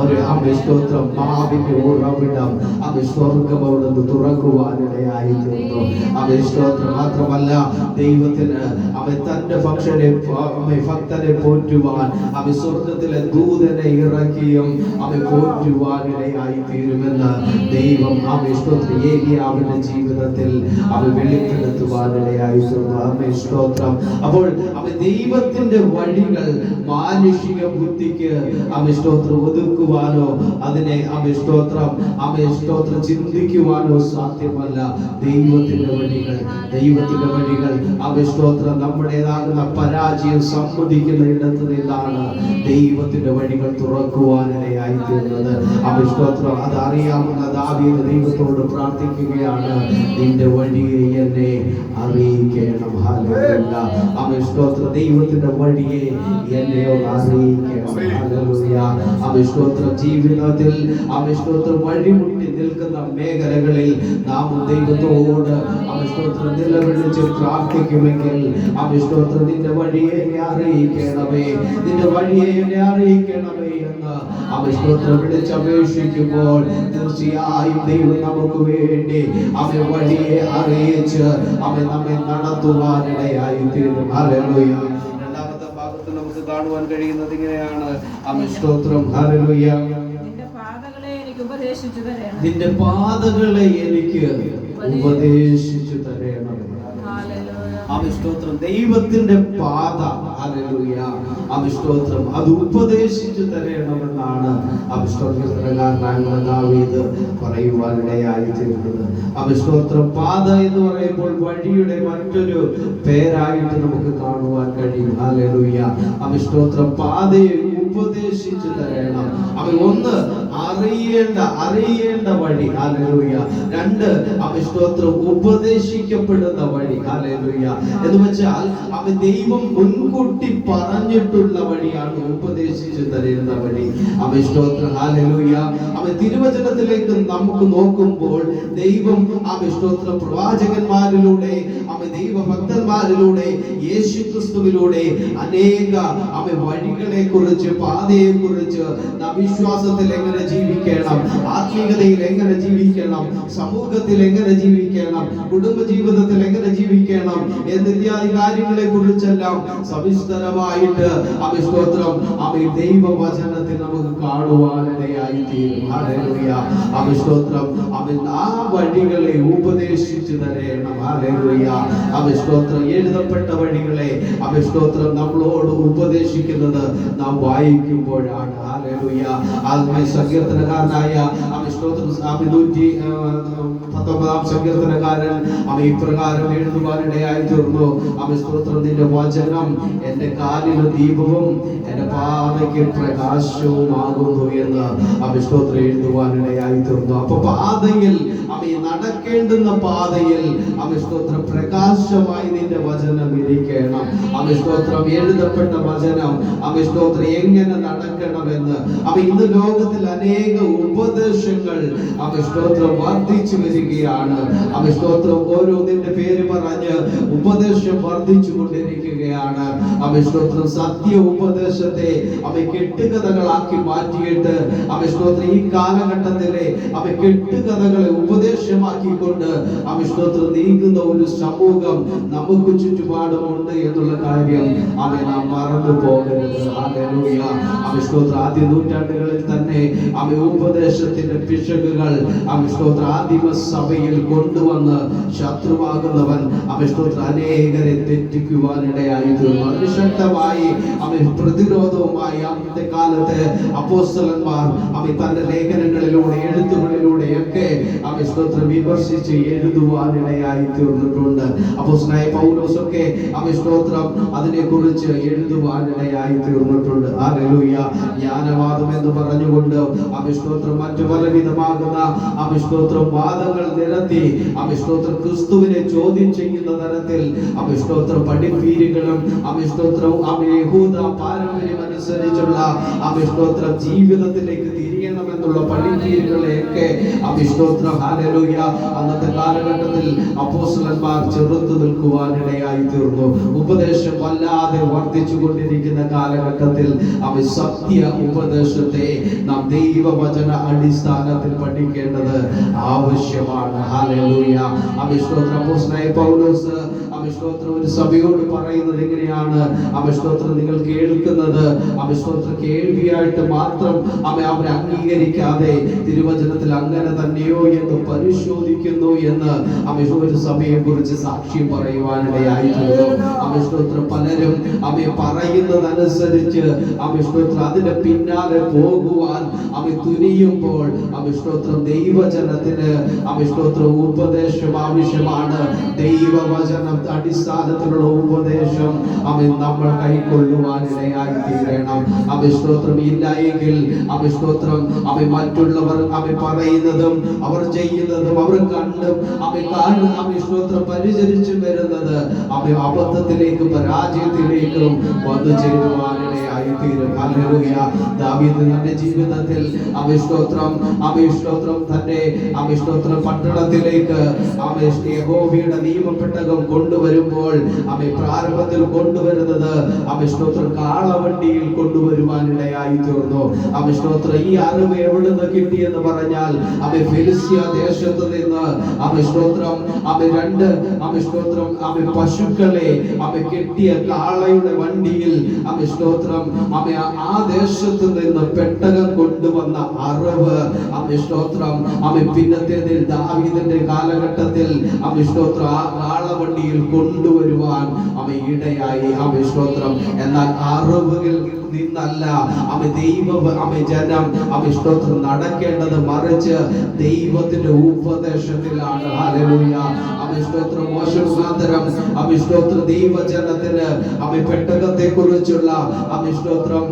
ഒരു അവൻ സ്തോത്രം മാവിന്റെ ഉറവിടം അവൻ സ്വർഗ്ഗം അവിടുന്ന് തുറക്കുവാനിടയായി തീർന്നു. അവൻ സ്തോത്രം മാത്രമല്ല ദൈവത്തിന് അവൻ തന്റെ ഭക്തനെ പോറ്റുവാൻ അവൻ സ്വർഗ്ഗത്തിലെ ദൂതനെ ഇറക്കിയും അവൻ പോറ്റുവാനിടയായി തീരുമെന്ന് ദൈവം അവൻ സ്തോത്രം ഏലിയാവിന്റെ ജീവിതത്തിൽ അവൻ വെളിപ്പെടുത്തുവാനിടയായി തീർന്നു. അവൻ സ്തോത്രം. അപ്പോൾ അവൻ ദൈവത്തിന്റെ വഴികൾ മാനുഷിക ബുദ്ധിക്ക് അവൻ സ്തോത്രം ഒതുക്കുവാനോ അതിനെ അവൻ സ്തോത്രം ചിന്തിക്കുവാനോ സാധ്യമല്ല. ദൈവത്തിന്റെ വഴികൾ അവൻ സ്തോത്രം നമ്മുടേതാകുന്ന പരാജയം സമ്മതിക്കുന്ന ഇടത്ത് നിന്നാണ് ദൈവത്തിന്റെ വഴികൾ തുറക്കുവാനിടയായി തീർന്നത്. അവൻ സ്തോത്രം അത് അറിയാവുന്ന ദാവീദ് ദൈവത്തോട് പ്രാർത്ഥിക്കുകയാണ്, നിന്റെ വഴിയെ എന്നെ അറിയിക്കണം. ഹല്ലേലൂയ. അവൻ സ്തോത്രം ദൈവത്തിന്റെ വഴിയെ എന്നെ അറിയിക്കണം. ഹല്ലേലൂയ. അവൻ സ്തോത്രം ജീവിതത്തിൽ അവൻ സ്തോത്രം വഴിമുട്ടി നിൽക്കുന്ന മേഖലകളിൽ നാം ദൈവത്തോട് അവൻ സ്തോത്രം നിലവിളിച്ച് പ്രാർത്ഥിക്കുമെങ്കിൽ അവൻ സ്തോത്രം നിന്റെ വഴിയെ എന്നെ അറിയിക്കണമേ, നിന്റെ വഴിയെ എന്നെ അറിയിക്കണമേ എന്ന് അവൻ സ്തോത്രം വിളിച്ചപേക്ഷിക്കുമ്പോൾ തീർച്ചയായും ദൈവം നമുക്ക് വേണ്ടി അവൻ വഴിയെ അറിയിച്ച് അവൻ നമ്മെ നടത്തുവാനിടയായി തീരും. ഹല്ലേലൂയ. രണ്ടാമത്തെ ഭാഗത്ത് നമുക്ക് കാണും കാണുവാൻ കഴിയുന്നത് ഇങ്ങനെയാണ്. ആമേൻ, സ്തോത്രം, ഹല്ലേലൂയ. നിന്റെ പാതകളെ എനിക്ക് ഉപദേശിച്ചു തരണം. നിന്റെ പാതകളെ എനിക്ക് ഉപദേശിച്ചു തരണം. ആമേൻ, സ്തോത്രം. ദൈവത്തിന്റെ പാത, ഹല്ലേലൂയ, ആമേൻ, സ്തോത്രം, അത് ഉപദേശിച്ചു തരണമെന്നാണ് അഭിഷ്ടോത്രകാരനായ ദാവീദ് പറയുവാനിടയായി തീർന്നത്. ആമേൻ, സ്തോത്രം. പാത എന്ന് പറയുമ്പോൾ വഴിയുടെ മറ്റൊരു പേരായിട്ട് നമുക്ക് കാണുവാൻ കഴിയും. ഹല്ലേലൂയ, ആമേൻ, സ്തോത്രം. പാതയെ ഉപദേശിച്ചു തരണം. അവൻ ഒന്ന് അറിയേണ്ട വഴി, ഹല്ലേലൂയ. രണ്ട്, അവൻ സ്തോത്രം, ഉപദേശിക്കപ്പെടുന്ന വഴി, ഹല്ലേലൂയ. എന്ന് വെച്ചാൽ അവൻ ദൈവം മുൻകൂട്ടി പറഞ്ഞിട്ടുള്ള വഴിയാണ് ഉപദേശിച്ചു തരുന്ന വഴി. അവൻ സ്തോത്രം, ഹല്ലേലൂയ. അവൻ തിരുവചനത്തിലേക്ക് നമുക്ക് നോക്കുമ്പോൾ ദൈവം അവൻ സ്തോത്രം പ്രവാചകന്മാരിലൂടെ, അവൻ ദൈവഭക്തന്മാരിലൂടെ, യേശു ക്രിസ്തുവിലൂടെ അനേക അവൻ വഴികളെ കുറിച്ച്, പാതയെ കുറിച്ച്, വിശ്വാസത്തിൽ എങ്ങനെ ജീവിക്കണം, ആത്മീയതയിൽ എങ്ങനെ ജീവിക്കണം, സമൂഹത്തിൽ എങ്ങനെ ജീവിക്കണം, കുടുംബ ജീവിതത്തിൽ എങ്ങനെ ജീവിക്കണം എന്നിത്യാദി കാര്യങ്ങളെ കുറിച്ചെല്ലാം സവിസ്തരമായിട്ട് അവൻ സ്തോത്രം അവൻ ദൈവവചനത്തിൽ നമുക്ക് കാണുവാനിടയായി തീരും. ഹല്ലേലൂയ, അവൻ സ്തോത്രം അവൻ ആ വഴികളെ ഉപദേശിച്ചു തരണം. ഹല്ലേലൂയ, അവൻ സ്തോത്രം എഴുതപ്പെട്ട വഴികളെ അവൻ സ്തോത്രം നമ്മളോട് ഉപദേശിക്കുന്നത് നാം വായിക്കുമ്പോഴാണ്. ഹല്ലേലൂയ, ആത്മീയ സങ്കീർത്തനക്കാരനായ അവൻ സ്തോത്രം 119 സങ്കീർത്തനക്കാരൻ അവൻ ഇപ്രകാരം എഴുതുവാനിടയായി തീർന്നു. അവൻ സ്തോത്രം, നിന്റെ വചനം എന്റെ കാലിന് ദീപവും എന്റെ പാതയ്ക്ക് പ്രകാശവുമാകുന്നു എന്ന് അവൻ സ്തോത്രം എഴുതുവാനിടയായി തീർന്നു. അപ്പൊ പാതയിൽ അവൻ നടക്കേണ്ടുന്ന പാതയിൽ അവൻ സ്തോത്രം പ്രകാശമായി നിന്റെ വചനം ഇരിക്കണം. അവൻ സ്തോത്രം എഴുതപ്പെട്ട വചനം അവൻ സ്തോത്രം എങ്ങനെ നടക്കണമെന്ന് അവൻ ഇന്ന് ലോകത്തിൽ അനേക ഉപദേശങ്ങൾ അവൻ സ്തോത്രം വർദ്ധിച്ചു വരികയാണ്. അവൻ സ്തോത്രം ഓരോന്നിന്റെ പേര് പറഞ്ഞ് ഉപദേശം വർദ്ധിച്ചു കൊണ്ടിരിക്കുകയാണ്. അവൻ സ്തോത്രം സത്യ ഉപദേശത്തെ അവൻ കെട്ടുകഥകളാക്കി മാറ്റിയിട്ട് അവൻ സ്തോത്രം ഈ കാലഘട്ടത്തിലെ അവൻ കെട്ടുകഥകളെ ഉപദേശമാക്കിക്കൊണ്ട് അവൻ സ്തോത്രം നീങ്ങുന്ന ഒരു സമൂഹം നമുക്ക് ചുറ്റുപാടുമുണ്ട് എന്നുള്ള കാര്യം അവൻ നാം മറന്നു പോകരുത്. ഹല്ലേലൂയ, അവൻ സ്തോത്രം ആദ്യ നൂറ്റാണ്ടുകളിൽ തന്നെ അവൻ ഉപദേശത്തിന്റെ പിശകുകൾ അവൻ സ്തോത്രം ആദിമ സഭയിൽ കൊണ്ടുവന്ന് ശത്രുവാകുന്നവൻ അവൻ സ്തോത്രം അനേകരെ തെറ്റിക്കുവാനിടയായി തീർന്നു. അതിശക്തമായി അവൻ പ്രതിരോധവുമായി അന്നത്തെ കാലത്ത് അപ്പോസ്തലന്മാർ അവൻ തന്റെ ലേഖനങ്ങളിലൂടെ, എഴുത്തുകളിലൂടെയൊക്കെ അവൻ സ്തോത്രം വിമർശിച്ച് എഴുതുവാനിടയായി തീർന്നിട്ടുണ്ട്. അപ്പോസ്തലനായ പൗലോസൊക്കെ അവൻ സ്തോത്രം അതിനെക്കുറിച്ച് എഴുതുവാനിടയായി തീർന്നിട്ടുണ്ട്. ഹല്ലേലൂയ, ജ്ഞാനവാദം എന്ന് പറഞ്ഞുകൊണ്ട് അവൻ സ്തോത്രം മറ്റു പലവിധമാകുന്ന അവൻ സ്തോത്രം വാദങ്ങൾ നിരത്തി അവൻ സ്തോത്രം ക്രിസ്തുവിനെ ചോദ്യം ചെയ്യുന്ന തരത്തിൽ അവൻ സ്തോത്രം പഠിപ്പീരുകളും അവൻ സ്തോത്രം അവൻ യഹൂദ പാരമ്പര്യം അനുസരിച്ചുള്ള അവൻ സ്തോത്രം ജീവിതത്തിലേക്ക് തിരിയണമെന്നുള്ള പഠിപ്പീരുകളെയൊക്കെ അവൻ സ്തോത്രം ഹല്ലേലൂയ അന്നത്തെ കാലഘട്ടത്തിൽ അപ്പോസ്തലന്മാർ ചെറുത്തു നിൽക്കുവാനിടയായി തീർന്നു. ഉപദേശം വല്ലാതെ വർദ്ധിച്ചു കൊണ്ടിരിക്കുന്ന കാലഘട്ടത്തിൽ അവൻ സത്യ ഉപദേശത്തെ നാം ദൈവവചന അടിസ്ഥാനത്തിൽ പഠിക്കേണ്ടത് ആവശ്യമാണ്. ഹല്ലേലൂയ, അവൻ സ്തോത്രം അപ്പോസ്തലനായ പൗലോസ് അവൻ സ്തോത്രം ഒരു സഭയോട് പറയുന്നത് എങ്ങനെയാണ്? അവൻ സ്തോത്രം നിങ്ങൾ കേൾക്കുന്നത് അവൻ സ്തോത്രം കേൾവിയായിട്ട് മാത്രം അവരെ അംഗീകരിക്കാതെ തിരുവചനത്തിൽ അങ്ങനെ തന്നെയോ എന്ന് പരിശോധിക്കുന്നു എന്ന് അവൻ ഒരു സഭയെ കുറിച്ച് സാക്ഷ്യം പറയുവാനിടയായി തീർന്നു. അവൻ സ്തോത്രം പലരും അവൻ പറയുന്നതനുസരിച്ച് അവൻ സ്തോത്രം അതിന്റെ പിന്നാലെ പോകുവാൻ അവൻ തുനിയുമ്പോൾ അവൻ സ്തോത്രം ദൈവജനത്തിന് അവൻ സ്തോത്രം ഉപദേശം ആവശ്യമാണ്. ദൈവവചനം അടിസ്ഥാനത്തിലുള്ള ഉപദേശം അവൻ നമ്മൾ കൈക്കൊള്ളുവാനിടയായി തീരണം. അവൻ സ്തോത്രം ഇല്ല എങ്കിൽ അവൻ സ്തോത്രം അവൻ മറ്റുള്ളവർ അവൻ പറയുന്നതും അവർ ചെയ്യുന്നതും അവർ കണ്ടും അവൻ കാണും അവൻ സ്തോത്രം പരിചരിച്ചു വരുന്നത് അവൻ അബദ്ധത്തിലേക്ക് പരാജയത്തിലേക്കും വന്നു ചേരുവാനിടയായി തീരും. ഹല്ലേലൂയ, ദാവീദ് തന്റെ ജീവിതത്തിൽ അവൻ സ്തോത്രം തന്നെ അവൻ സ്തോത്രം പട്ടണത്തിലേക്ക് അവൻ യഹോവയുടെ നിയമപ്പെട്ടകം കൊണ്ടുവരുമ്പോൾ അവൻ പ്രാരംഭത്തിൽ കൊണ്ടുവരുന്നത് അവൻ സ്തോത്രം കാളവണ്ടിയിൽ കൊണ്ടുവരുവാനിടയായി തീർന്നു. അവൻ സ്തോത്രം ഈ അറിവ് അറിവ് എവിടുന്ന് കിട്ടിയെന്ന് പറഞ്ഞാൽ അവൻ ഫെലിസ്ത്യ ദേശത്ത് നിന്ന് അവൻ സ്തോത്രം അവൻ സ്തോത്രം അവൻ പശുക്കളെ അവൻ കെട്ടിയ കാളയുടെ വണ്ടിയിൽ അവൻ സ്തോത്രം അവൻ ആ ദേശത്ത് നിന്ന് പെട്ടകം കൊണ്ടുവന്ന അറിവ് അവൻ സ്തോത്രം അവൻ പിന്നത്തേതിൽ ദാവീദിന്റെ കാലഘട്ടത്തിൽ അവൻ സ്തോത്രം ആ കാളവണ്ടിയിൽ കൊണ്ടുവരുവാൻ അവൻ ഇടയായി അവൻ സ്തോത്രം. എന്നാൽ അറിവുകൾ നിന്നല്ല അവൻ ജനം അവൻ സ്തോത്രം നടക്കേണ്ടത്, മറിച്ച് ദൈവത്തിന്റെ ഉപദേശത്തിലാണ്. ഹല്ലേലൂയ. അവൻ സ്തോത്രം മോശ മുഖാന്തരം അവൻ സ്തോത്രം ദൈവജനത്തിന് അവൻ പെട്ടകത്തെ കുറിച്ചുള്ള അവൻ സ്തോത്രം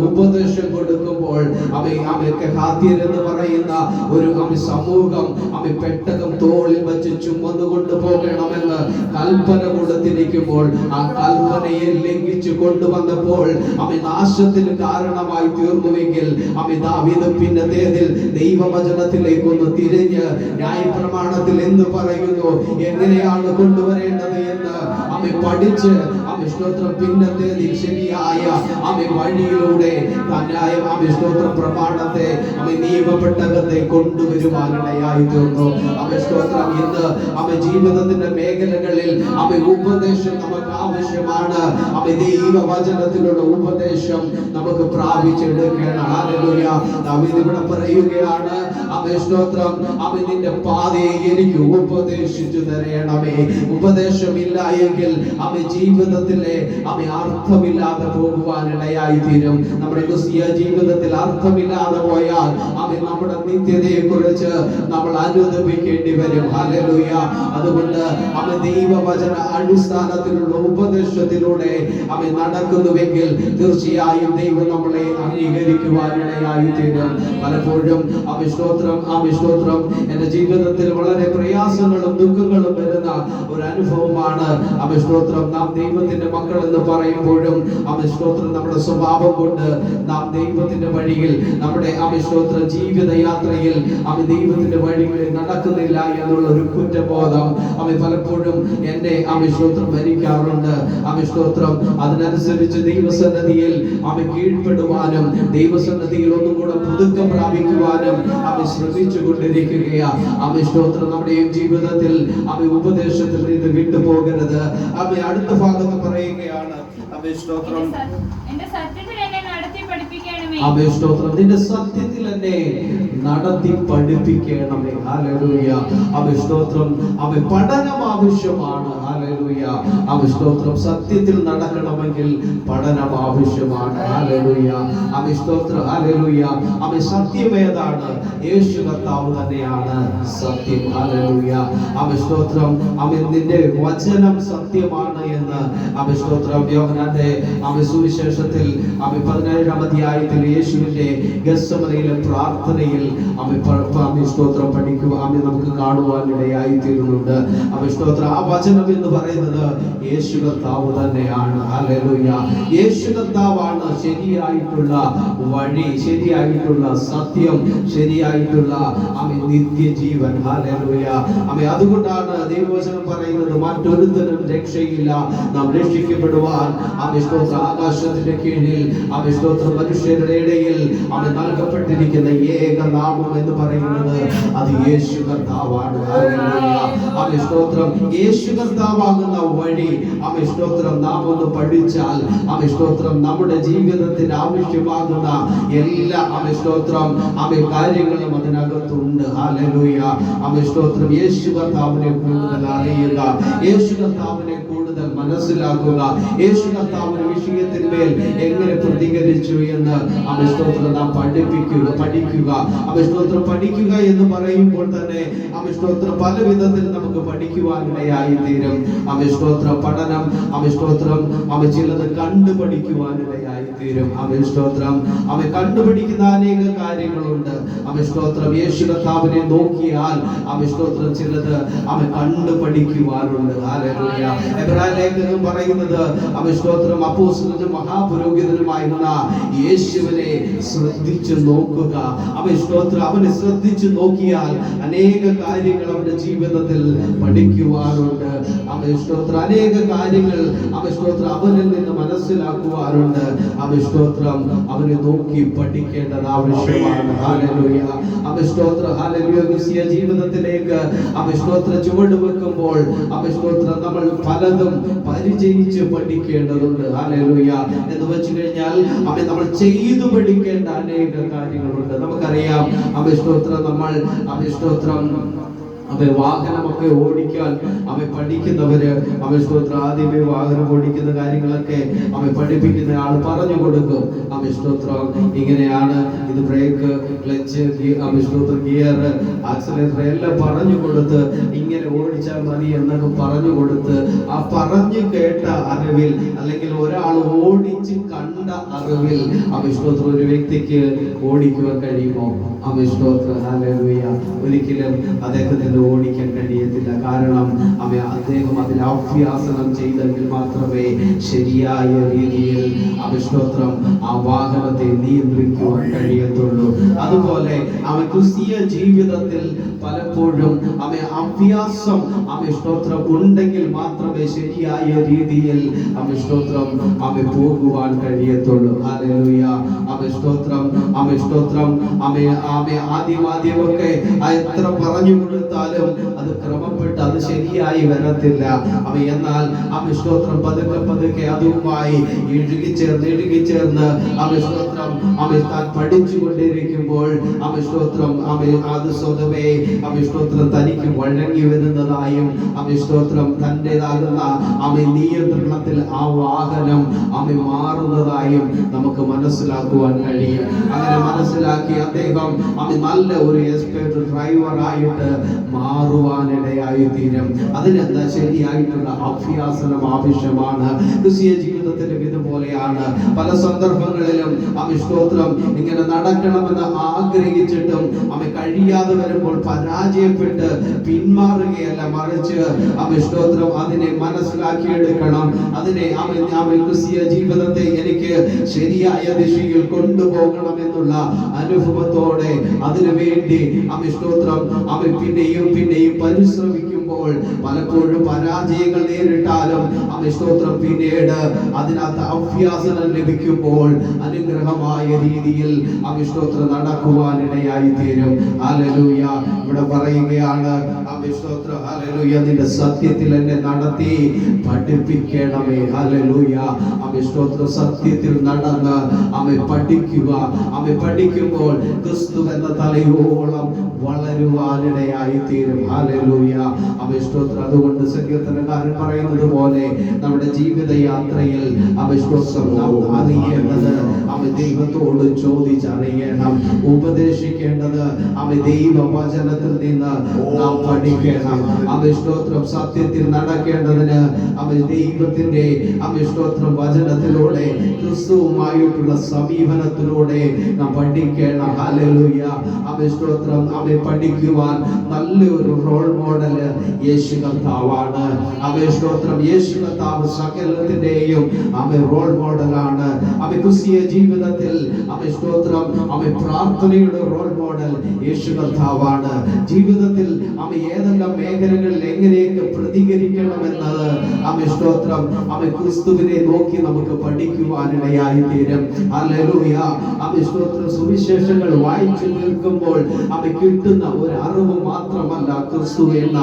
ഉപദേശം കൊടുക്കുമ്പോൾ അവൻ കെഹാത്യർ എന്ന് പറയുന്ന ഒരു സമൂഹം അവൻ പെട്ടകം തോളിൽ വെച്ച് ചുമന്നുകൊണ്ട് പോകണമെന്ന് കൽപ്പന കൊടുത്തിരിക്കുമ്പോൾ ആ കൽപ്പനയെ ലംഘിച്ചു കൊണ്ടുവന്നപ്പോൾ അവൻ നാശത്തിന് കാരണമായി തീർന്നുവെങ്കിൽ അവൻ ദാവീദ് പിന്നത്തേതിൽ ദൈവവചനത്തിലേക്കൊന്ന് തിരിഞ്ഞ് ന്യായപ്രമാണത്തിൽ എന്ത് പറയുന്നു, എങ്ങനെയാണ് കൊണ്ടുവരേണ്ടത് എന്ന് അവൻ പഠിച്ച് അവൻ സ്തോത്രം പിന്നത്തേതിൽ ശരിയായ അവൻ വഴിയിലൂടെ തന്നായ അവൻ സ്തോത്രം പ്രമാണത്തെ അവൻ നിയമപ്പെട്ടകത്തെ കൊണ്ടുവരുവാനിടയായി തീർന്നു. അവൻ സ്തോത്രം ഇന്ന് അവൻ ജീവിതത്തിന്റെ മേഖലകളിൽ അവൻ ഉപദേശം നമുക്ക് ആവശ്യമാണ്. അവൻ ദൈവവചനത്തിലുള്ള ഉപദേശം നമുക്ക് പ്രാപിച്ചെടുക്കണം. ഹല്ലേലൂയ. ദാവീദ് ഇവിടെ പറയുകയാണ്, അവൻ സ്തോത്രം അവൻ നിന്റെ പാതയെ എനിക്ക് ഉപദേശിച്ചു തരണമേ. ഉപദേശമില്ല എങ്കിൽ അവൻ ജീവിതത്തിലെ അവൻ അർത്ഥമില്ലാതെ പോകുവാനിടയായി തീരും. നമ്മുടെ ക്രിസ്തീയ ജീവിതത്തിൽ അർത്ഥമില്ലാതെ പോയാൽ അവൻ നമ്മുടെ നിത്യതയെ കുറിച്ച് നമ്മൾ അനുദപിക്കേണ്ടി വരും. ഹല്ലേലൂയ. അതുകൊണ്ട് അവൻ ദൈവവചന അടിസ്ഥാനത്തിലുള്ള ഉപദേശത്തിലൂടെ അവൻ നടക്കുന്നുവെങ്കിൽ തീർച്ചയായും ദൈവം നമ്മളെ അംഗീകരിക്കുവാനിടയായി തീരും. പലപ്പോഴും അവൻ സ്തോത്രം എന്റെ ജീവിതത്തിൽ വളരെ പ്രയാസങ്ങളും ദുഃഖങ്ങളും വരുന്ന ഒരു അനുഭവമാണ്. അവൻ സ്തോത്രം നാം ദൈവത്തിന്റെ മക്കൾ എന്ന് പറയുമ്പോഴും അവൻ സ്തോത്രം നമ്മുടെ സ്വഭാവം കൊണ്ട് നാം ദൈവത്തിന്റെ വഴിയിൽ നമ്മുടെ അവൻ സ്തോത്രം ജീവിതയാത്രയിൽ അവൻ ദൈവത്തിന്റെ വഴികളിൽ നടക്കുന്നില്ല എന്നുള്ള ഒരു കുറ്റബോധം അവൻ പലപ്പോഴും എന്നെ അവൻ സ്തോത്രം ഭരിക്കാറുണ്ട്. അവൻ സ്തോത്രം അതിനനുസരിച്ച് ദൈവസന്നിധിയിൽ അവൻ കീഴ്പ്പെടുവാനും ദൈവസന്നിധിയിൽ ഒന്നും കൂടെ പുതുക്കം പ്രാപിക്കുവാനും അവൻ ശ്രമിച്ചു കൊണ്ടിരിക്കുകയാ. അവൻ സ്തോത്രം നമ്മുടെ ജീവിതത്തിൽ അവൻ ഉപദേശത്തിൽ നിന്ന് വിട്ടുപോകരുത്. അവൻ അടുത്ത ഭാഗത്ത് പറയുകയാണ്, അവൻ സ്തോത്രം എന്റെ സത്യത്തിൽ എന്നെ നടത്തി പഠിപ്പിക്കണമേ. അവൻ സ്തോത്രം നിന്റെ സത്യത്തിൽ എന്നെ നടത്തി പഠിപ്പിക്കണമേ. ഹല്ലേലൂയ. അവൻ സ്തോത്രം അവൻ പഠനം ആവശ്യമാണ്. ഹല്ലേലൂയ. അവൻ സ്തോത്രം സത്യത്തിൽ നടക്കണമെങ്കിൽ പഠനം ആവശ്യമാണ്. ഹല്ലേലൂയ. അവൻ സ്തോത്രം ഹല്ലേലൂയ. അവൻ സത്യം ഏതാണ്? യേശു കർത്താവ് തന്നെയാണ് സത്യം. ഹല്ലേലൂയ. അവൻ സ്തോത്രം അവൻ നിന്റെ വചനം സത്യമാണ് എന്ന് അവൻ സ്തോത്രം യോഹന്നാന്റെ അവൻ സുവിശേഷത്തിൽ അവൻ 17-ാം അധ്യായത്തിൽ യേശുവിന്റെ ഗെത്സമനയിലെ പ്രാർത്ഥനയിൽ അവൻ സ്തോത്രം പഠിക്കുക അവൻ നമുക്ക് കാണുവാനിടയായി തീരുന്നുണ്ട്. അവൻ സ്തോത്രം ആ വചനം എന്ന് പറയുന്നത് യേശു കർത്താവ് തന്നെയാണ്. ഹല്ലേലൂയ. യേശു കർത്താവാണ് ശരിയായിട്ടുള്ള വഴി, ശരിയായിട്ടുള്ള സത്യം, ശരിയായിട്ടുള്ള അവൻ നിത്യജീവൻ. ഹല്ലേലൂയ. അവൻ അതുകൊണ്ടാണ് ദൈവവചനം പറയുന്നത് മറ്റൊരുത്തരും രക്ഷയില്ല, നാം രക്ഷിക്കപ്പെടുവാൻ അവൻ സ്തോത്രം ആകാശത്തിന്റെ കീഴിൽ അവൻ സ്തോത്രം മനുഷ്യരുടെ ഇടയിൽ അവൻ നൽകപ്പെട്ടിരിക്കുന്ന ഏക നാമം എന്ന് പറയുന്നത് അത് യേശു കർത്താവാണ്. ഹല്ലേലൂയ. അവൻ സ്തോത്രം യേശു കർത്താവാകുന്ന വഴി അവൻ സ്തോത്രം നാം ഒന്ന് പഠിച്ചാൽ അവൻ സ്തോത്രം നമ്മുടെ ജീവിതത്തിന് ആവശ്യമാകുന്ന എല്ലാ അവൻ സ്തോത്രം അവൻ കാര്യങ്ങളും അതിനകത്തുണ്ട്. ഹല്ലേലൂയ. അവൻ സ്തോത്രം യേശു കർത്താവിനെ കൂടുതൽ അറിയുക, യേശു കർത്താവിനെ കൂടുതൽ മനസ്സിലാക്കുക, യേശു കർത്താവിന്റെ വിഷയത്തിന്മേൽ എങ്ങനെ പ്രതികരിച്ചു എന്ന് അവൻ സ്തോത്രം നാം പഠിക്കുക. അവൻ സ്തോത്രം പഠിക്കുക എന്ന് പറയുമ്പോൾ തന്നെ അവൻ സ്തോത്രം പല വിധത്തിൽ നമുക്ക് പഠിക്കുവാനിടയായി തീരും. അവൻ സ്തോത്രം പഠനം അവൻ സ്തോത്രം അവൻ ചിലത് കണ്ടുപഠിക്കുവാനിടയായി തീരും. അവൻ സ്തോത്രം അവൻ കണ്ടുപിടിക്കുന്ന അനേക കാര്യങ്ങളുണ്ട്. അവൻ സ്തോത്രം യേശു കർത്താവിനെ നോക്കിയാൽ അവൻ സ്തോത്രം ചിലത് അവൻ കണ്ടുപഠിക്കുവാനുണ്ട്. ഹല്ലേലൂയ. എബ്രായ ലേഖനം പറയുന്നത് അവൻ സ്തോത്രം അപ്പോസ്തലനും മഹാപുരോഹിതനുമായിരുന്ന യേശുവിനെ ശ്രദ്ധിച്ചു നോക്കുക. അവൻ സ്തോത്രം അവനെ ശ്രദ്ധിച്ചു നോക്കിയാൽ അനേക കാര്യങ്ങൾ അവന്റെ ജീവിതത്തിൽ പഠിക്കുവാനുണ്ട്. അവൻ സ്തോത്രം അനേക കാര്യങ്ങൾ അവൻ സ്തോത്രം അവനിൽ നിന്ന് മനസ്സിലാക്കുവാനുണ്ട്. സ്തോത്രം അവനെ നോക്കി പഠിക്കേണ്ടത് ആവശ്യമാണ്. ഹല്ലേലൂയ. സ്തോത്രം. ഹല്ലേലൂയ. ക്രിസ്തീയ ജീവിതത്തിലേക്ക് സ്തോത്രം ചുവട് വെക്കുമ്പോൾ സ്തോത്രം നമ്മൾ പലതും പരിചയിച്ച് പഠിക്കേണ്ടതുണ്ട്. ഹല്ലേലൂയ. എന്ന് വെച്ച് കഴിഞ്ഞാൽ നമ്മൾ ചെയ്തു പഠിക്കേണ്ട അനേക കാര്യങ്ങളുണ്ട്. നമുക്കറിയാം സ്തോത്രം നമ്മൾ സ്തോത്രം വാഹനമൊക്കെ ഓടിക്കാൻ പഠിക്കുന്നവര് സ്തോത്രം ആദ്യമേ വാഹനം ഓടിക്കുന്ന കാര്യങ്ങളൊക്കെ പഠിപ്പിക്കുന്ന ആൾ പറഞ്ഞു കൊടുക്കും. സ്തോത്രം ഇങ്ങനെയാണ്, ഇത് ബ്രേക്ക്, ക്ലച്ച്, സ്തോത്രം ഗിയർ, ആക്സിലറേറ്റർ എല്ലാം പറഞ്ഞു കൊടുത്ത് ഇങ്ങനെ ഓടിച്ചാൽ മതി എന്നൊക്കെ പറഞ്ഞു കൊടുത്ത് ആ പറഞ്ഞു കേട്ട അറിവിൽ അല്ലെങ്കിൽ ഒരാൾ ഓടിച്ച് കണ്ട അറിവിൽ സ്തോത്രം ഒരു വ്യക്തിക്ക് ഓടിക്കുവാൻ കഴിയുമോ? സ്തോത്രം. ഹല്ലേലൂയ. ഒരിക്കലും അദ്ദേഹത്തിന് ഓടിക്കാൻ കഴിയത്തില്ല. കാരണം അദ്ദേഹം അതിൽ അഭ്യാസനം ചെയ്തെങ്കിൽ മാത്രമേ ശരിയായ രീതിയിൽ സ്തോത്രം ആ വാഹനത്തെ നിയന്ത്രിക്കുവാൻ കഴിയത്തുള്ളൂ. അതുപോലെ ക്രിസ്തീയ ജീവിതത്തിൽ പലപ്പോഴും അഭ്യാസം സ്തോത്രം ഉണ്ടെങ്കിൽ മാത്രമേ ശരിയായ രീതിയിൽ സ്തോത്രം പോകുവാൻ കഴിയത്തുള്ളൂ. ഹല്ലേലൂയ. സ്തോത്രം. സ്തോത്രം. ആദ്യമൊക്കെ എത്ര പറഞ്ഞു കൊടുത്താലും അത് ക്രമപ്പെട്ട് അത് ശരിയായി വരത്തില്ല. എന്നാൽ സ്തോത്രം പതുക്കെ അതുമായി ഇഴുകിച്ചേർന്ന് സ്തോത്രം താൻ പഠിച്ചുകൊണ്ടിരിക്കുമ്പോൾ സ്തോത്രം അത് സ്വതവേ സ്തോത്രം തനിക്ക് വഴങ്ങി വരുന്നതായും സ്തോത്രം തൻ്റെതാകുന്ന നിയന്ത്രണത്തിൽ ആ വാഹനം മാറുന്നതായും നമുക്ക് മനസ്സിലാക്കുവാൻ കഴിയും. അങ്ങനെ മനസ്സിലാക്കി അദ്ദേഹം നല്ല ഒരു എക്സ്പെർട്ട് ഡ്രൈവറായിട്ട് മാറുവാനിടയായി തീരും. അതിനെന്താ ശരിയായിട്ടുള്ള അഭ്യാസനം ആവശ്യമാണ്. ക്രിസ്തീയ ജീവിതത്തിലും ഇതുപോലെയാണ്. പല സന്ദർഭങ്ങളിലും സ്തോത്രം ഇങ്ങനെ നടക്കണമെന്ന് ആഗ്രഹിച്ചിട്ടും കഴിയാതെ വരുമ്പോൾ പരാജയപ്പെട്ട് പിന്മാറുകയല്ല, മറിച്ച് സ്തോത്രം അതിനെ മനസ്സിലാക്കിയെടുക്കണം. അതിനെ ക്രിസ്തീയ ജീവിതത്തെ എനിക്ക് ശരിയായ ദിശയിൽ കൊണ്ടുപോകണം എന്നുള്ള അനുഭവത്തോടെ അതിനു വേണ്ടി സ്തോത്രം പിന്നെയും പരിശ്രമിക്കുമ്പോൾ പലപ്പോഴും പരാജയങ്ങൾ നേരിട്ടാലും സ്തോത്രം പിന്നീട് അതിനകത്ത് അഭ്യാസനം ലഭിക്കുമ്പോൾ അനുഗ്രഹമായ രീതിയിൽ സ്തോത്രം നടക്കുവാനിടയായി തീരും. ഹല്ലേലൂയ. ഇവിടെ പറയുകയാണ് സ്തോത്രം. ഹല്ലേലൂയ. നിന്റെ സത്യത്തിൽ എന്നെ നടത്തി പഠിപ്പിക്കണമേ. ഹല്ലേലൂയ. സ്തോത്രം. സത്യത്തിൽ നടന്ന് പഠിക്കുക. പഠിക്കുമ്പോൾ ക്രിസ്തു എന്ന തലയോളം വളരുവാനിടയായി തീരും. ഹല്ലേലൂയ. സ്തോത്രം. അതുകൊണ്ട് സങ്കീർത്തനക്കാരൻ പറയുന്നത് പോലെ നമ്മുടെ ജീവിത യാത്രയിൽ അറിയേണ്ടത് ദൈവത്തോട് ചോദിച്ചറിയണം. ഉപദേശിക്കേണ്ടത് ദൈവവചനത്തിൽ നിന്ന് നാം പഠിക്കണം. സ്തോത്രം. സത്യത്തിൽ നടക്കേണ്ടതിന് ദൈവത്തിന്റെ സ്തോത്രം വചനത്തിലൂടെ ക്രിസ്തുവുമായിട്ടുള്ള സമീപനത്തിലൂടെ നാം പഠിക്കണം. ഹല്ലേലൂയ. സ്തോത്രം. പഠിക്കുവാൻ നല്ലൊരു റോൾ മോഡൽ യേശു കർത്താവാണ്. സ്തോത്രം. യേശു കർത്താവ് സകലത്തിന്റെയും റോൾ മോഡലാണ്. ക്രിസ്തീയ ജീവിതത്തിൽ സ്തോത്രം പ്രാർത്ഥനയുടെ റോൾ മോഡൽ യേശു കർത്താവാണ്. ജീവിതത്തിൽ ഏതെല്ലാം മേഖലകളിൽ എങ്ങനെയൊക്കെ പ്രതികരിക്കണമെന്നത് സ്തോത്രം ക്രിസ്തുവിനെ നോക്കി നമുക്ക് പഠിക്കുവാനിടയായി തീരും. ഹല്ലേലൂയ. സ്തോത്രം. സുവിശേഷങ്ങൾ വായിച്ചു നിൽക്കുമ്പോൾ കിട്ടുന്ന ഒരു അറിവ് മാത്രമല്ല ക്രിസ്തു എന്ന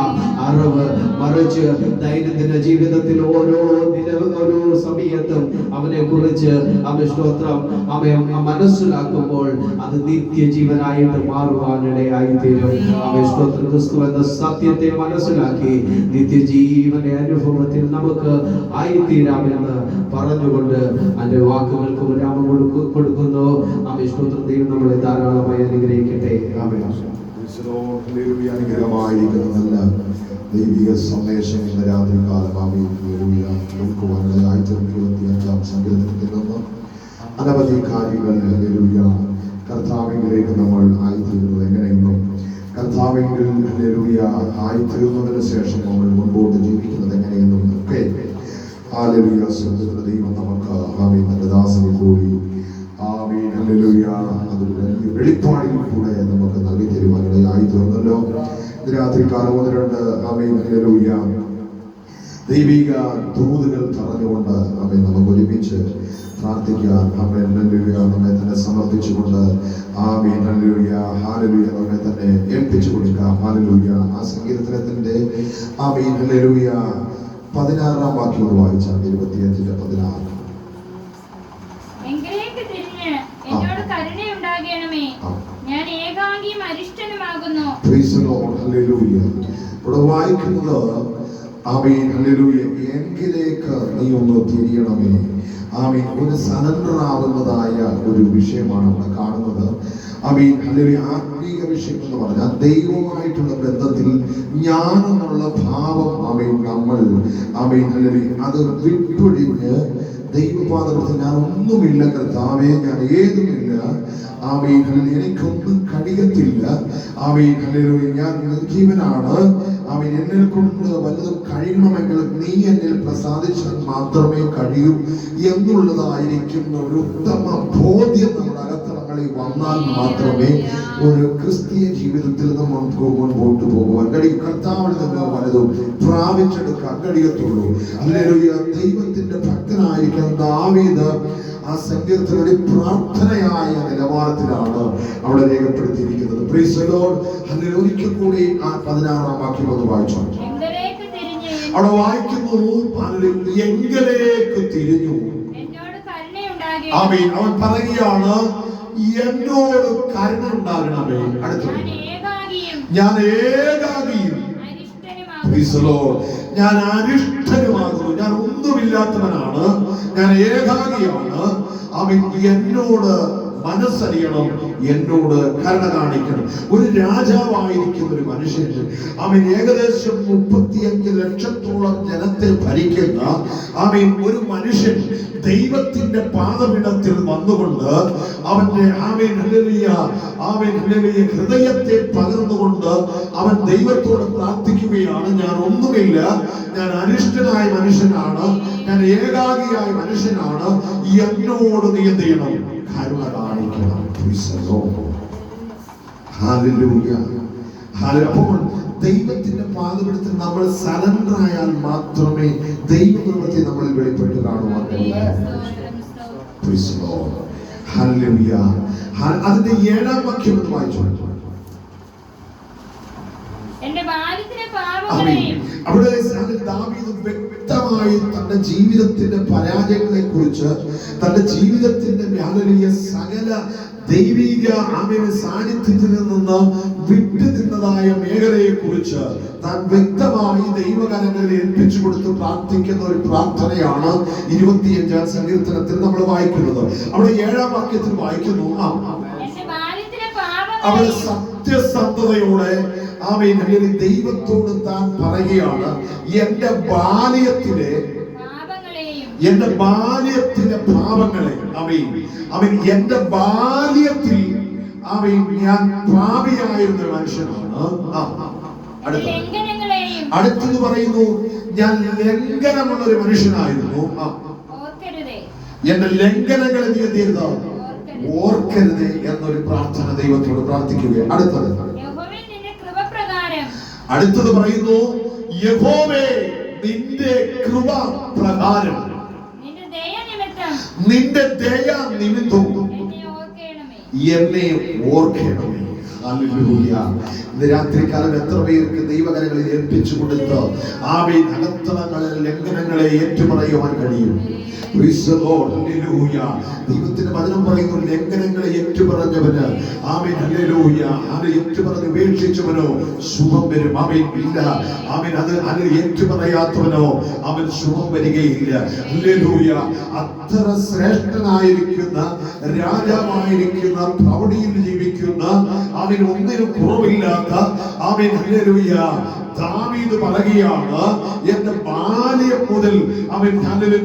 അറിവ്, മറിച്ച് ദൈനംദിന ജീവിതത്തിൽ ഓരോ സമയത്തും അവനെ കുറിച്ച് സ്തോത്രം മനസ്സിലാക്കുമ്പോൾ അത് നിത്യജീവനായിട്ട് മാറുവാനിടയായി തീരും. സ്തോത്രം. ക്രിസ്തു എന്ന സത്യത്തെ മനസ്സിലാക്കി നിത്യജീവന്റെ അനുഭവത്തിൽ നമുക്ക് ആയിത്തീരാമെന്ന് പറഞ്ഞുകൊണ്ട് എൻ്റെ വാക്കുകൾക്ക് വിരാമം കൊടുക്കുന്നു. സ്തോത്രം. ദൈവം നമ്മളെ ധാരാളമായി അനുഗ്രഹിക്കട്ടെ. അനുഗ്രഹമായിരിക്കുന്ന നല്ല ദൈവിക സന്ദേശം ഇന്ന് രാത്രികാലം ഉൾക്കുവാനിടയായി തീർന്നു. 25-ാം സങ്കീർത്തനത്തിൽ നിന്ന് അനവധി കാര്യങ്ങൾ കർത്താവിലേക്ക് നമ്മൾ ആയിത്തീരുന്നത് എങ്ങനെയെന്നും കർത്താവിൽ ആയിത്തീർന്നതിന് ശേഷം നമ്മൾ മുൻപോട്ട് ജീവിക്കുന്നത് എങ്ങനെയെന്നും ഒക്കെ ദൈവം നമുക്ക് തന്റെ ദാസനെ കൂടി അതൊരു വലിയ വെളിപ്പാടിൽ കൂടെ നമുക്ക് നൽകി തരുവാനിടയായി തീർന്നല്ലോ. രാത്രി കാലം 1-2 ദൈവിക ദൂതുകൾ പറഞ്ഞുകൊണ്ട് നമ്മെ നമുക്ക് ഒരുമിച്ച് പ്രാർത്ഥിക്കാം. നമ്മെ തന്നെ സമർപ്പിച്ചുകൊണ്ട് ആമേൻ ഹല്ലേലൂയ ഹല്ലേലൂയ നമ്മെ തന്നെ ഏൽപ്പിച്ചു കൊടുക്കാം. ഹല്ലേലൂയ. ആ സങ്കീർത്തനത്തിന്റെ ആമേൻ ഹല്ലേലൂയ 16-ാം വാക്യം വായിച്ചാൽ 25-16. എങ്കിലേക്ക് തിരിഞ്ഞ് എന്നോട് കരുണയുണ്ടാകണമേ, ഞാൻ ഏകാംഗിയും അരിഷ്ടനുമാകുന്നു. Praise the Lord. ഹല്ലേലൂയ. ഇവിടെ വായിക്കുന്നത് ആമേൻ ഹല്ലേലൂയ, എങ്കിലേക്ക് നീ ഒന്ന് തിരിയണമേ. ആമേൻ. ഒരു സറണ്ടർ ആവുന്നതായ ഒരു വിഷയമാണ് അവിടെ കാണുന്നത്. Amen hallelujah. ആത്മീക വിഷയം എന്ന് പറഞ്ഞാൽ ദൈവവുമായിട്ടുള്ള ബന്ധത്തിൽ ഞാൻ എന്നുള്ള ഭാവം ആമേൻ നമ്മൾ ആമേൻ ഹല്ലേലൂയ അത് വിട്ടൊഴിഞ്ഞ് ദൈവപാദത്തിൽ ഞാൻ ഒന്നുമില്ല കർത്താവേ, ഞാൻ ഏതുമില്ല, ആമേൻ ഹല്ലേലൂയ എനിക്കൊന്നും കഴിയത്തില്ല, ആമേൻ ഹല്ലേലൂയ ഞാൻ നിർജീവനാണ്, ആമേൻ എന്നിൽ കൊണ്ട് വല്ലതും കഴിയണമെങ്കിൽ നീ എന്നിൽ പ്രസാദിച്ചാൽ മാത്രമേ കഴിയൂ എന്നുള്ളതായിരിക്കുന്ന ഒരു ഉത്തമ ബോധ്യം നമ്മുടെ അകത്തളങ്ങളിൽ വന്നാൽ മാത്രമേ ഒരു ക്രിസ്തീയ ജീവിതത്തിൽ നമുക്ക് മുൻപോട്ട് പോകുവാൻ കഴിയും. കർത്താവിൽ നിന്ന് വലതും പ്രാപിച്ചെടുക്കാൻ കഴിയത്തുള്ളൂ. ഹല്ലേലൂയ. ദൈവത്തിന്റെ ഭക്തനായിരിക്കുന്ന ദാവീദ് ആ സങ്കീർത്തനത്തിൽ പ്രാർത്ഥനയായ നിലവാരത്തിലാണ് അവിടെ രേഖപ്പെടുത്തിയിരിക്കുന്നത്. Price the Lord. ഹല്ലേലൂയ. ഒരിക്കൽ കൂടി ആ 16-ാം വാക്യം ഒന്ന് വായിച്ചു. അവിടെ വായിക്കുന്നു, എങ്കിലേക്ക് തിരിഞ്ഞു. ആമേൻ. അവൻ പറയുകയാണ്, എന്നോട് കരുണ ഉണ്ടാകണമേ. അടുത്തത്, ഞാൻ ഏകാകിയും ഞാൻ അരിഷ്ടനുമാകുന്നു. ഞാൻ ഒന്നുമില്ലാത്തവനാണ്, ഞാൻ ഏകാകിയാണ്. അവൻ എന്നോട് മനസ്സറിയണം, എന്നോട് കരുണ കാണിക്കണം. ഒരു രാജാവായിരിക്കുന്ന ഒരു മനുഷ്യന് അവൻ ഏകദേശം 35 ലക്ഷത്തോളം ജനത്തെ ഭരിക്കുന്ന അവൻ ഒരു മനുഷ്യൻ ദൈവത്തിന്റെ പാദപീഠത്തിൽ വന്നുകൊണ്ട് അവന്റെ ഹൃദയത്തെ പകർന്നുകൊണ്ട് അവൻ ദൈവത്തോട് പ്രാർത്ഥിക്കുകയാണ്. ഞാൻ ഒന്നുമില്ല, ഞാൻ അരിഷ്ടനായ മനുഷ്യനാണ്, ഞാൻ ഏകാകിയായ മനുഷ്യനാണ്, എന്നോട് നീ എന്ത് ചെയ്യണം? കരുണ കാണിക്കണം. അപ്പോൾ ദൈവത്തിന്റെ പാദപീഠത്തിൽ നമ്മൾ സറണ്ടർ ആയാൽ മാത്രമേ ദൈവനിവൃത്തി നമ്മളിൽ വെളിപ്പെട്ട് കാണുവാൻ കഴിയൂ. അതിന്റെ 7-ാം വാക്യം വായിച്ചു. അവിടെ ദാവീദ് വ്യക്തമായി തന്റെ ജീവിതത്തിന്റെ പരാജയങ്ങളെ കുറിച്ച്, തന്റെ ജീവിതത്തിന്റെ സകല ദൈവിക സാന്നിധ്യത്തിൽ നിന്ന് വിട്ടു നിന്നതായ മേഖലയെ കുറിച്ച് താൻ വ്യക്തമായി ദൈവകരങ്ങളിൽ ഏൽപ്പിച്ചു കൊടുത്ത് പ്രാർത്ഥിക്കുന്ന ഒരു പ്രാർത്ഥനയാണ് 25-ാം സങ്കീർത്തനത്തിൽ നമ്മൾ വായിക്കുന്നത്. അവിടെ 7-ാം വാക്യത്തിൽ വായിക്കുന്നു, അവൾ സത്യസന്ധതയോടെ ആമേൻ ദൈവത്തോട് താൻ പറയുകയാണ്, എന്റെ ബാല്യത്തിലെ പാപങ്ങളെ അവൻ എന്റെ ബാല്യത്തിൽ ഞാൻ പാപിയായിരുന്ന മനുഷ്യനാണ്. അടുത്തത് പറയുന്നു, ഞാൻ ലംഘനമുള്ള ഒരു മനുഷ്യനായിരുന്നു, എന്റെ ലംഘനങ്ങളെ നീ എന്ത് ചെയ്യരുത്, ഓർക്കരുതേ എന്നൊരു പ്രാർത്ഥന ദൈവത്തോട് പ്രാർത്ഥിക്കുക. അടുത്തത് പറയുന്നു, യഹോവേ നിന്റെ കൃപ പ്രകാരം, നിന്റെ ദയ നിമിത്തം എന്നെ ഓർക്കണമേ. ഹല്ലേലൂയ. ഇന്ന് രാത്രികാലം എത്ര പേർക്ക് ദൈവകരങ്ങളിൽ ഏൽപ്പിച്ചു കൊടുത്ത് ആമേൻ അകത്തളങ്ങളിൽ ലംഘനങ്ങളെ ഏറ്റുപറയുവാൻ കഴിയും? ദൈവത്തിന്റെ വചനം പറയുന്നു, ലംഘനങ്ങളെ ഏറ്റുപറഞ്ഞവന് ആമേൻ ഹല്ലേലൂയ അത് ഏറ്റുപറഞ്ഞ് ഉപേക്ഷിച്ചവനോ ശുഭം വരും. ആമേൻ ഇല്ല, ആമേൻ അത് ഏറ്റുപറയാത്തവനോ അവൻ ശുഭം വരികയില്ല. ഹല്ലേലൂയ. അത്ര ശ്രേഷ്ഠനായിരിക്കുന്ന രാജാവായിരിക്കുന്ന പ്രൗഢിയിൽ ജീവിക്കുന്ന അവന് ഒന്നിനും കുറവില്ലാത്ത ആമേൻ ഹല്ലേലൂയ ദാവീദ് പറയുകയാണ്, എന്റെ ബാല്യം മുതൽ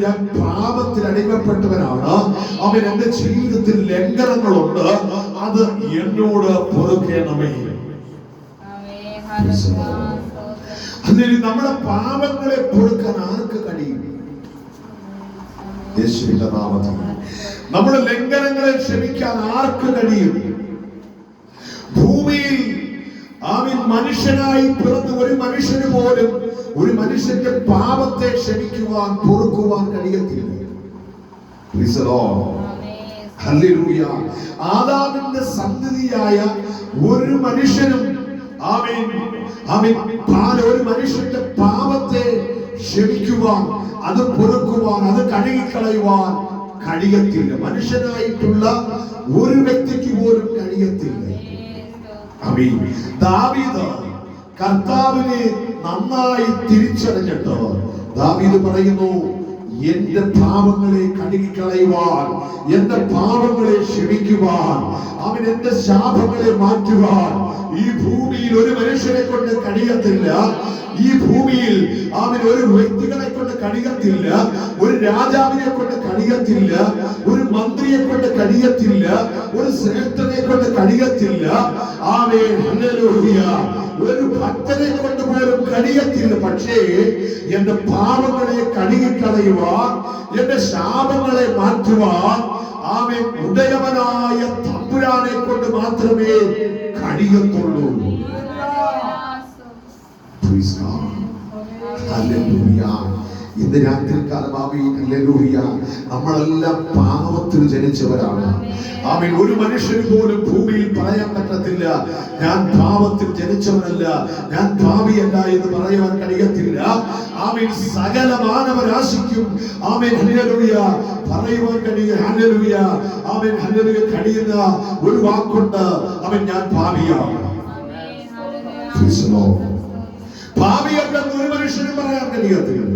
ഞാൻ പാപത്തിൽ അടിമപ്പെട്ടവനാണ്, അവൻ എന്റെ ജീവിതത്തിൽ ലംഘനങ്ങളുണ്ട്, അത് എന്നോട് പൊറുക്കണമേ. നമ്മുടെ പാപങ്ങളെ പൊറുക്കാൻ ആർക്ക് കഴിയും? യേശുവിന്റെ നാമത്തിൽ. നമ്മുടെ ലംഘനങ്ങളെ ക്ഷമിക്കാൻ ആർക്ക് കഴിയും? ഭൂമിയിൽ മനുഷ്യനായി പിറന്ന ഒരു മനുഷ്യന് പോലും ഒരു മനുഷ്യന്റെ പാപത്തെ ക്ഷമിക്കുവാൻ പൊറുക്കുവാൻ കഴിയത്തില്ല. Praise the Lord. ഹല്ലേലൂയ. ആദാമിന്റെ സന്തതിയായ ഒരു മനുഷ്യനും ഒരു മനുഷ്യന്റെ പാപത്തെ ക്ഷമിക്കുവാൻ, അത് പൊറുക്കുവാൻ, അത് കഴുകിക്കളയുവാൻ കഴിയത്തില്ല. മനുഷ്യനായിട്ടുള്ള ഒരു വ്യക്തിക്ക് പോലും കഴിയത്തില്ല. ദാവീദ് കർത്താവിനെ നന്നായി തിരിച്ചറിഞ്ഞിട്ട് ദാവീദ് പറയുന്നു, എന്റെ പാപങ്ങളെ കഴുകിക്കളയുവാൻ, എന്റെ പാപങ്ങളെ ക്ഷമിക്കുവാൻ, അവൻ എന്റെ ശാപങ്ങളെ മാറ്റുവാൻ ഈ ഭൂമിയിൽ ഒരു മനുഷ്യനെ കൊണ്ട് കഴിയത്തില്ല. ഈ ഭൂമിയിൽ അവൻ ഒരു വ്യക്തികളെ കൊണ്ട് കഴിയത്തില്ല, ഒരു രാജാവിനെ കൊണ്ട് കഴിയത്തില്ല, ഒരു മന്ത്രിയെ കൊണ്ട് കഴിയത്തില്ല, ഒരു ശ്രേഷ്ഠനെ കൊണ്ട് കഴിയത്തില്ല. ആമേൻ, ഹല്ലേലൂയ. ഒരു ഭക്തനെ കൊണ്ട് പോലും കഴിയത്തില്ല. പക്ഷേ എന്റെ പാപങ്ങളെ കഴുകിക്കളയുവാൻ, എന്റെ ശാപങ്ങളെ മാറ്റുവാൻ ആമേൻ ഉദയവനായ തമ്പുരാനെ കൊണ്ട് മാത്രമേ കഴിയത്തുള്ളൂ. ഇന്ന് രാത്രികാലം നമ്മളെല്ലാം പാപത്തിൽ ജനിച്ചവരാണ്. ആമേൻ. ഒരു മനുഷ്യന് പോലും ഭൂമിയിൽ പറയാൻ പറ്റത്തില്ല, ഞാൻ പാപത്തിൽ ജനിച്ചവനല്ല, ഞാൻ പാപിയല്ല എന്ന് പറയുവാൻ കഴിയത്തില്ല. ആമേൻ. സകല മാനവരാശിക്കും ആമേൻ ഹല്ലേലൂയ പറയുവാൻ കഴിയുക, ഹല്ലേലൂയ ആമേൻ ഹല്ലേലൂയ കഴിയുന്ന ഒരു വാക്കുണ്ട്, അവൻ ഞാൻ പാപിയാണ്. പാപിയല്ലെന്ന് ഒരു മനുഷ്യനും പറയാൻ കഴിയത്തില്ല.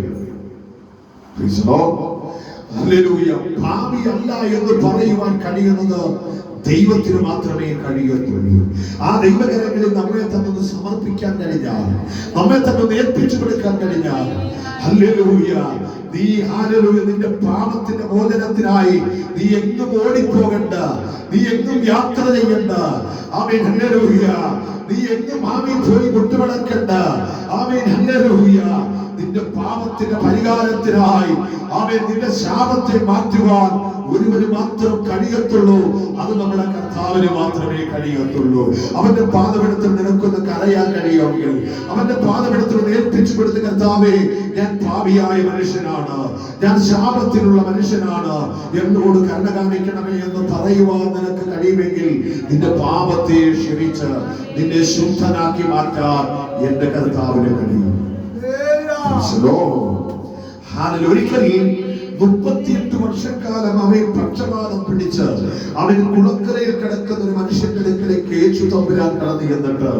പാപിയല്ല എന്ന് പറയുവാൻ കഴിയുന്നത് ദൈവത്തിന് മാത്രമേ കഴിയത്തുള്ളൂ. ആ ദൈവകരങ്ങളിൽ നമ്മെ തന്നെ സമർപ്പിക്കാൻ കഴിഞ്ഞാൽ, നമ്മെ തന്നെ ഏൽപ്പിച്ചു കൊടുക്കാൻ കഴിഞ്ഞാൽ, ഹല്ലേലൂയ, നീ ഹല്ലേലൂയ നിന്റെ പാപത്തിന്റെ മോചനത്തിനായി നീ എങ്ങും ഓടിപ്പോകണ്ട, നീ എങ്ങും യാത്ര ചെയ്യണ്ട. ആമേൻ, ഹല്ലേലൂയ. നീ എങ്ങും ആമേൻ പോയി കൊണ്ടുവളക്കണ്ട. ആമേൻ, ഹല്ലേലൂയ. നിന്റെ പാപത്തിന്റെ പരിഹാരത്തിനായി ആമേൻ നിന്റെ ശാപത്തെ മാറ്റുവാൻ ഒരുവന് മാത്രം കഴിയത്തുള്ളൂ. അത് നമ്മുടെ കർത്താവിന് മാത്രമേ കഴിയത്തുള്ളൂ. അവന്റെ പാദമെടുത്ത് നിനക്കൊന്ന് കരയാൻ കഴിയുമെങ്കിൽ, അവന്റെ പാദമെടുത്ത് ഏൽപ്പിച്ചു കൊടുത്ത്, കർത്താവേ ഞാൻ പാപിയായ മനുഷ്യനാണ്, ഞാൻ ശാപത്തിലുള്ള മനുഷ്യനാണ്, എന്നോട് കരുണ കാണിക്കണമേ എന്ന് പറയുവാൻ നിനക്ക് കഴിയുമെങ്കിൽ നിന്റെ പാപത്തെ ക്ഷമിച്ച് നിന്നെ ശുദ്ധനാക്കി മാറ്റാൻ എന്റെ കർത്താവിന് കഴിയും. ഒരിക്കൽ 38 വർഷക്കാലം അവൻ പക്ഷപാതം പിടിച്ച് അവൻ കുളക്കരയിൽ കിടക്കുന്ന ഒരു മനുഷ്യന്റെ അടുക്കലേക്ക് യേശു തമ്പുരാൻ കടന്നു ചെന്നിട്ട്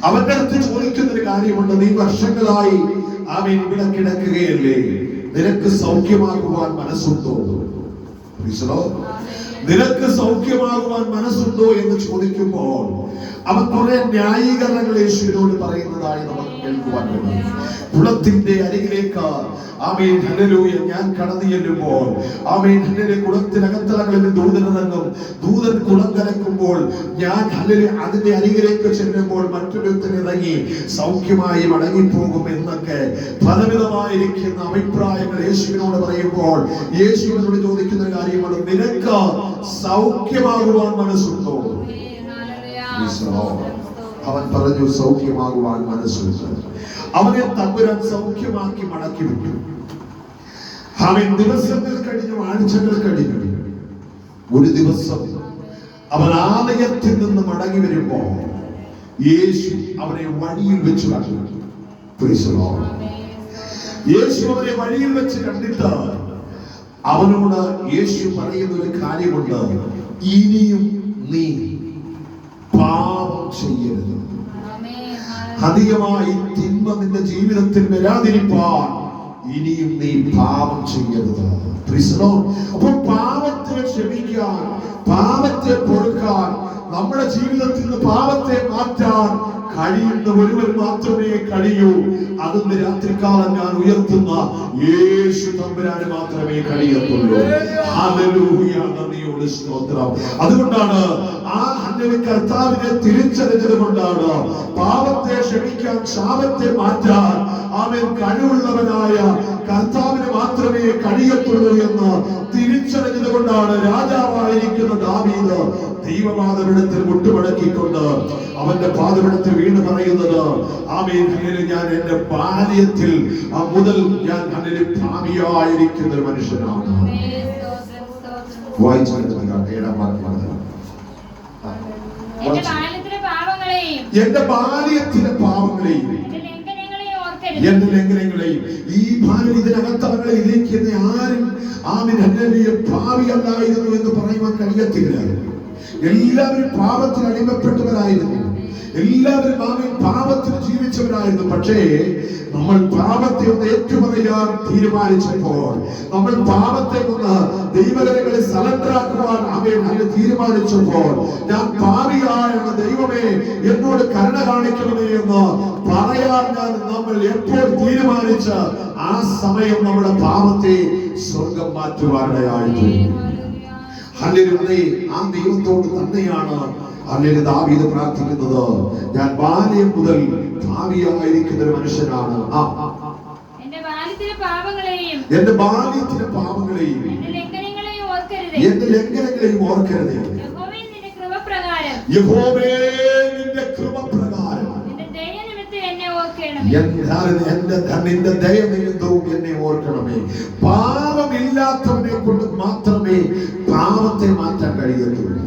അവന്റെ അടുത്ത് ചോദിക്കുന്ന ഒരു കാര്യമുണ്ട്, നീ വർഷങ്ങളായി അവൻ ഇവിടെ കിടക്കുകയല്ലേ, നിനക്ക് സൗഖ്യമാകുവാൻ മനസ്സുണ്ടോ? നിനക്ക് സൗഖ്യമാകുവാൻ മനസ്സുണ്ടോ എന്ന് ചോദിക്കുമ്പോൾ അവൻ കുറെ ന്യായീകരണങ്ങൾ യേശുവിനോട് പറയുന്നതായി നമുക്ക് കേൾക്കുവാൻ കഴിയും. കുളത്തിന്റെ അരികിലേക്ക് ആമേൻ ഹല്ലേലൂയ ഞാൻ കടന്നു ചെല്ലുമ്പോൾ, ആമേൻ ഹല്ലേലൂയ കുളത്തിനകത്തളങ്ങളിൽ ദൂതൻ ഇറങ്ങും, ദൂതൻ കുളം കലക്കുമ്പോൾ ഞാൻ ഹല്ലേലൂയ അതിന്റെ അരികിലേക്ക് ചെല്ലുമ്പോൾ മറ്റൊരുത്തൻ ഇറങ്ങി സൗഖ്യമായി മടങ്ങിപ്പോകും എന്നൊക്കെ പലവിധമായിരിക്കുന്ന അഭിപ്രായങ്ങൾ യേശുവിനോട് പറയുമ്പോൾ യേശുവിനോട് ചോദിക്കുന്ന കാര്യമാണ്, നിനക്ക് സൗഖ്യമാകുവാൻ മനസ്സുണ്ടോ? അവൻ പറഞ്ഞു, സൗഖ്യമാകുവാൻ മനസ്സുണ്ട്. അവനെ തമ്പുരാൻ സൗഖ്യമാക്കി മടക്കി വിട്ടു. അവൻ ദിവസങ്ങൾ കഴിഞ്ഞു, ആഴ്ചകൾ കഴിഞ്ഞു. ഒരു ദിവസം അവൻ ആലയത്തിൽ നിന്ന് മടങ്ങി വരുമ്പോ യേശു അവനെ വഴിയിൽ വെച്ച് കണ്ടു. യേശു അവനെ വഴിയിൽ വെച്ച് കണ്ടിട്ട് അവനോട് യേശു പറയുന്ന ഒരു കാര്യമുണ്ട്, ഇനിയും നീ പാപം ചെയ്യരുത്, അധികമായി തിന്മ നിന്റെ ജീവിതത്തിൽ വരാതിരിപ്പാൻ ഇനിയും നീ പാപം ചെയ്യരുത്. അപ്പോൾ പാപത്തെ ക്ഷമിക്കാൻ, പാപത്തെ പൊറുക്കാൻ, നമ്മുടെ ജീവിതത്തിൽ നിന്ന് പാപത്തെ മാറ്റാൻ കഴിയുന്ന ഒരുവൻ മാത്രമേ കഴിയൂ. അതിന്ന് രാത്രികാലം ഞാൻ ഉയർത്തുന്ന യേശു തമ്പുരാന് മാത്രമേ കഴിയത്തുള്ളൂ. ഹല്ലേലൂയ, നന്ദിയോട് സ്തോത്രം. അതുകൊണ്ടാണ് ആ കർത്താവിനെ തിരിച്ചറിഞ്ഞത് കൊണ്ടാണ് പാപത്തെ ക്ഷമിക്കാൻ, ശാപത്തെ മാറ്റാൻ അവൻ കഴിവുള്ളവനായ കർത്താവിന് മാത്രമേ കഴിയത്തുള്ളൂ എന്ന് തിരിച്ചറിഞ്ഞത് അതുകൊണ്ടാണ് രാജാവായിരിക്കുന്ന ദാവീദ് ദൈവപാദപീഠത്തിൽ മുട്ടുമടക്കിക്കൊണ്ട് അവന്റെ പാദപീഠത്തിൽ വീണ് പറയുന്നത്, ആമേൻ, ഞാൻ എന്റെ ബാല്യത്തിൽ മുതൽ ഞാൻ അങ്ങനെ ഭാവിയായിരിക്കുന്ന ഒരു മനുഷ്യനാണ്. എന്റെ ബാല്യത്തിലെ പാവങ്ങളെയും എന്റെ ലംഘനങ്ങളെയും ഈ ഭാര്യ ഇതിനകത്തവങ്ങളെ ഇരിക്കുന്ന ആരും ഭാവിയല്ലായിരുന്നു എന്ന് പറയുവാൻ കഴിയത്തില്ല. എല്ലാവരും പാപത്തിൽ അടിമപ്പെട്ടവരായിരുന്നു, എല്ലാവരും പാപത്തിൽ ജീവിച്ചവരായിരുന്നു. പക്ഷേ നമ്മൾ പാപത്തെ ഒന്ന് ഏറ്റുപറയാൻ തീരുമാനിച്ചപ്പോൾ, നമ്മൾ പാപത്തെ ഒന്ന് ദൈവകരങ്ങളെ സലണ്ടറാക്കുവാൻ അവൻ തീരുമാനിച്ചപ്പോൾ, ഞാൻ പാപിയായ ദൈവമേ എന്നോട് കരുണ കാണിക്കണമേ എന്ന് പറയാൻ നമ്മൾ എപ്പോൾ തീരുമാനിച്ച ആ സമയം നമ്മുടെ പാപത്തെ സ്വർഗം മാറ്റുവാനിടയായിത്തീരും. ആ ദൈവത്തോട് തന്നെയാണ് ദാവീദ് പ്രാർത്ഥിക്കുന്നത്. ഞാൻ ബാല്യം മുതൽ ഭാവിയായിരിക്കുന്ന ഒരു മനുഷ്യനാണ്. എന്റെ ബാല്യത്തിലെ പാപങ്ങളെയും എന്റെ ലംഘനങ്ങളെയും ഓർക്കരുതേ. യഹോവേ നിന്റെ കൃപപ്രകാരം നിന്റെ ദയ നിമിത്തവും എന്നെ ഓർക്കണമേ. പാപമില്ലാത്തവനെ കൊണ്ട് മാത്രമേ പാപത്തെ മാറ്റാൻ കഴിയത്തുള്ളൂ.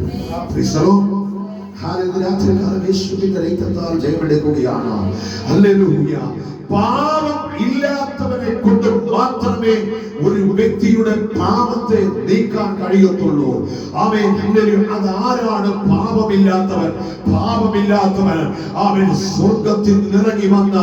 ജയമെടുക്കുകയാണ്. ഹല്ലേലൂയ. പാപം ഇല്ലാത്തവനെ കൊണ്ട് മാത്രമേ ഒരു വ്യക്തിയുടെ പാപത്തെ നീക്കാൻ കഴിയത്തുള്ളൂ. ആമേൻ. അതാരാണ് പാപമില്ലാത്തവൻ? പാപമില്ലാത്തവൻ അവൻ സ്വർഗത്തിൽ നിറങ്ങി വന്ന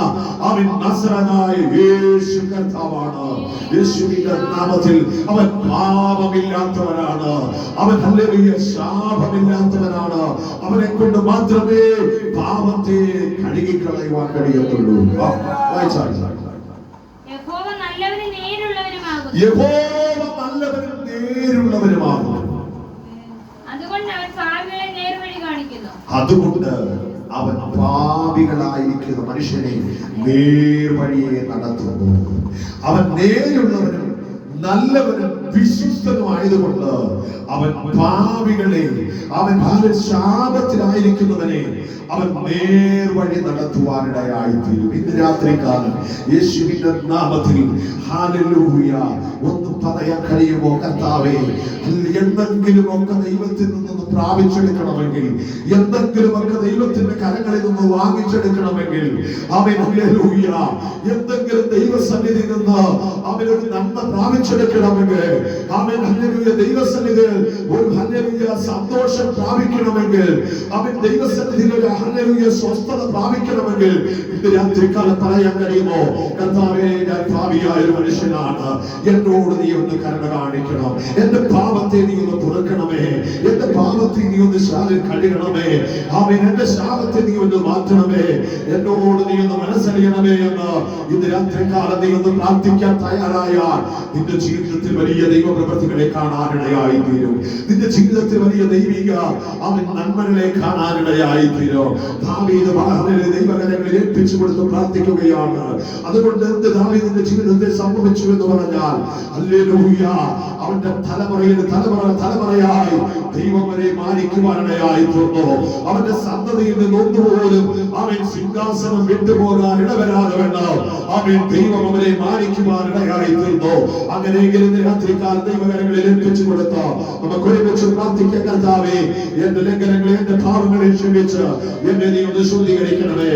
അവൻ നസറനായ യേശു കർത്താവാണ്. യേശുവിന്റെ നാമത്തിൽ അവൻ പാപമില്ലാത്തവനാണ്. അവൻ ഹല്ലേലൂയ ശാപമില്ലാത്തവനാണ്. അവനെ കൊണ്ട് മാത്രമേ പാപത്തെ കഴുകിക്കളയുവാൻ കഴിയത്തുള്ളൂ. യഹോവ നല്ലവനും നേരുള്ളവനുമാകുന്നു. അതുകൊണ്ട് അവൻ പാപികളായിരിക്കുന്ന മനുഷ്യനെ നേർവഴിയെ നടത്തുന്നു. അവൻ നേരുള്ളവനും നല്ലവനും വിശ്വസ്തനുമായതുകൊണ്ട് അവൻ പാപികളെ, അവൻ ശാപത്തിലായിരിക്കുന്നവനെ അവൻ നേർവഴി നടത്തുവാനിടയായിത്തീരും. ഇന്ന് രാത്രികാലം യേശുവിന്റെ നാമത്തിൽ ഹല്ലേലൂയ ഒന്ന് പറയാൻ കഴിയുമോ? കർത്താവേ, എന്തെങ്കിലും ഒക്കെ ദൈവത്തിൽ നിന്ന് പ്രാപിച്ചെടുക്കണമെങ്കിൽ, എന്തെങ്കിലും ഒക്കെ ദൈവത്തിന്റെ കരങ്ങളിൽ നിന്ന് വാങ്ങിച്ചെടുക്കണമെങ്കിൽ, അവൻ ഹല്ലേലൂയ എന്തെങ്കിലും ദൈവസന്നിധിയിൽ നിന്ന് അവനൊരു നന്മ പ്രാപിച്ചെടുക്കണമെങ്കിൽ, അവൻ ഹല്ലേലൂയ ദൈവസന്നിധിയിൽ ഒരു ഹല്ലേലൂയ സന്തോഷം പ്രാപിക്കണമെങ്കിൽ, അവൻ ദൈവസന്നിധിയിൽ ഒരു ഹല്ലേലൂയ സ്വസ്ഥത പ്രാപിക്കണമെങ്കിൽ ഇന്ന് രാത്രികാലം പറയാൻ കഴിയുമോ? കർത്താവേ, ഞാൻ പാപിയായ ഒരു മനുഷ്യനാണ്, എന്നോട് നീ ഒന്ന് കരുണ കാണിക്കണം. എന്റെ പാപത്തെ നീ ഒന്ന് തുറക്കണമേ. എന്റെ പാപത്തെ നീ ഒന്ന് കഴുകണമേ. ആമേൻ. എന്റെ ശാപത്തെ നീ ഒന്ന് മാറ്റണമേ. എന്നോട് നീ ഒന്ന് മനസ്സറിയണമേ എന്ന് ഇന്ന് രാത്രികാലം നീ ഒന്ന് പ്രാർത്ഥിക്കാൻ തയ്യാറായാൽ നിന്റെ ജീവിതത്തിൽ വലിയ ദൈവപ്രവൃത്തികളെ കാണാനിടയായി തീരും. നിന്റെ ജീവിതത്തിൽ വലിയ ദൈവിക അവൻ നന്മകളെ കാണാനിടയായി തീരും. ദാവീദ് ദൈവകരങ്ങളിൽ ഏൽപ്പിച്ചു കൊടുത്ത് പ്രാർത്ഥിക്കുകയാണ്. അതുകൊണ്ട് എന്ത് ദാവീദിന്റെ ജീവിതത്തിൽ സംഭവിച്ചു എന്ന് പറഞ്ഞാൽ, ഹല്ലേലൂയ, അവന്റെ തലമുറയായി ദൈവം വരെ മാനിക്കുവാനിടയായി തീർന്നു. അവന്റെ സന്തതിയിൽ നിന്ന് ഒന്നുപോലും അവൻ സിംഹാസനം വിട്ടുപോകാൻ ഇടവരാതെ വേണം അവൻ ദൈവം അവരെ മാനിക്കുവാനിടയായി തീർന്നു. അങ്ങനെയെങ്കിലും രാത്രിക്കാലം ദൈവകരങ്ങളിൽ ഏൽപ്പിച്ചു കൊടുത്ത നമുക്ക് ഒരുമിച്ച് പ്രാർത്ഥിക്കാൻ. കർത്താവേ, എന്റെ ലംഘനങ്ങളെ, എന്റെ പാപങ്ങളെ ക്ഷമിച്ച് എന്നെ നീ ഒന്ന് ശുദ്ധീകരിക്കണമേ.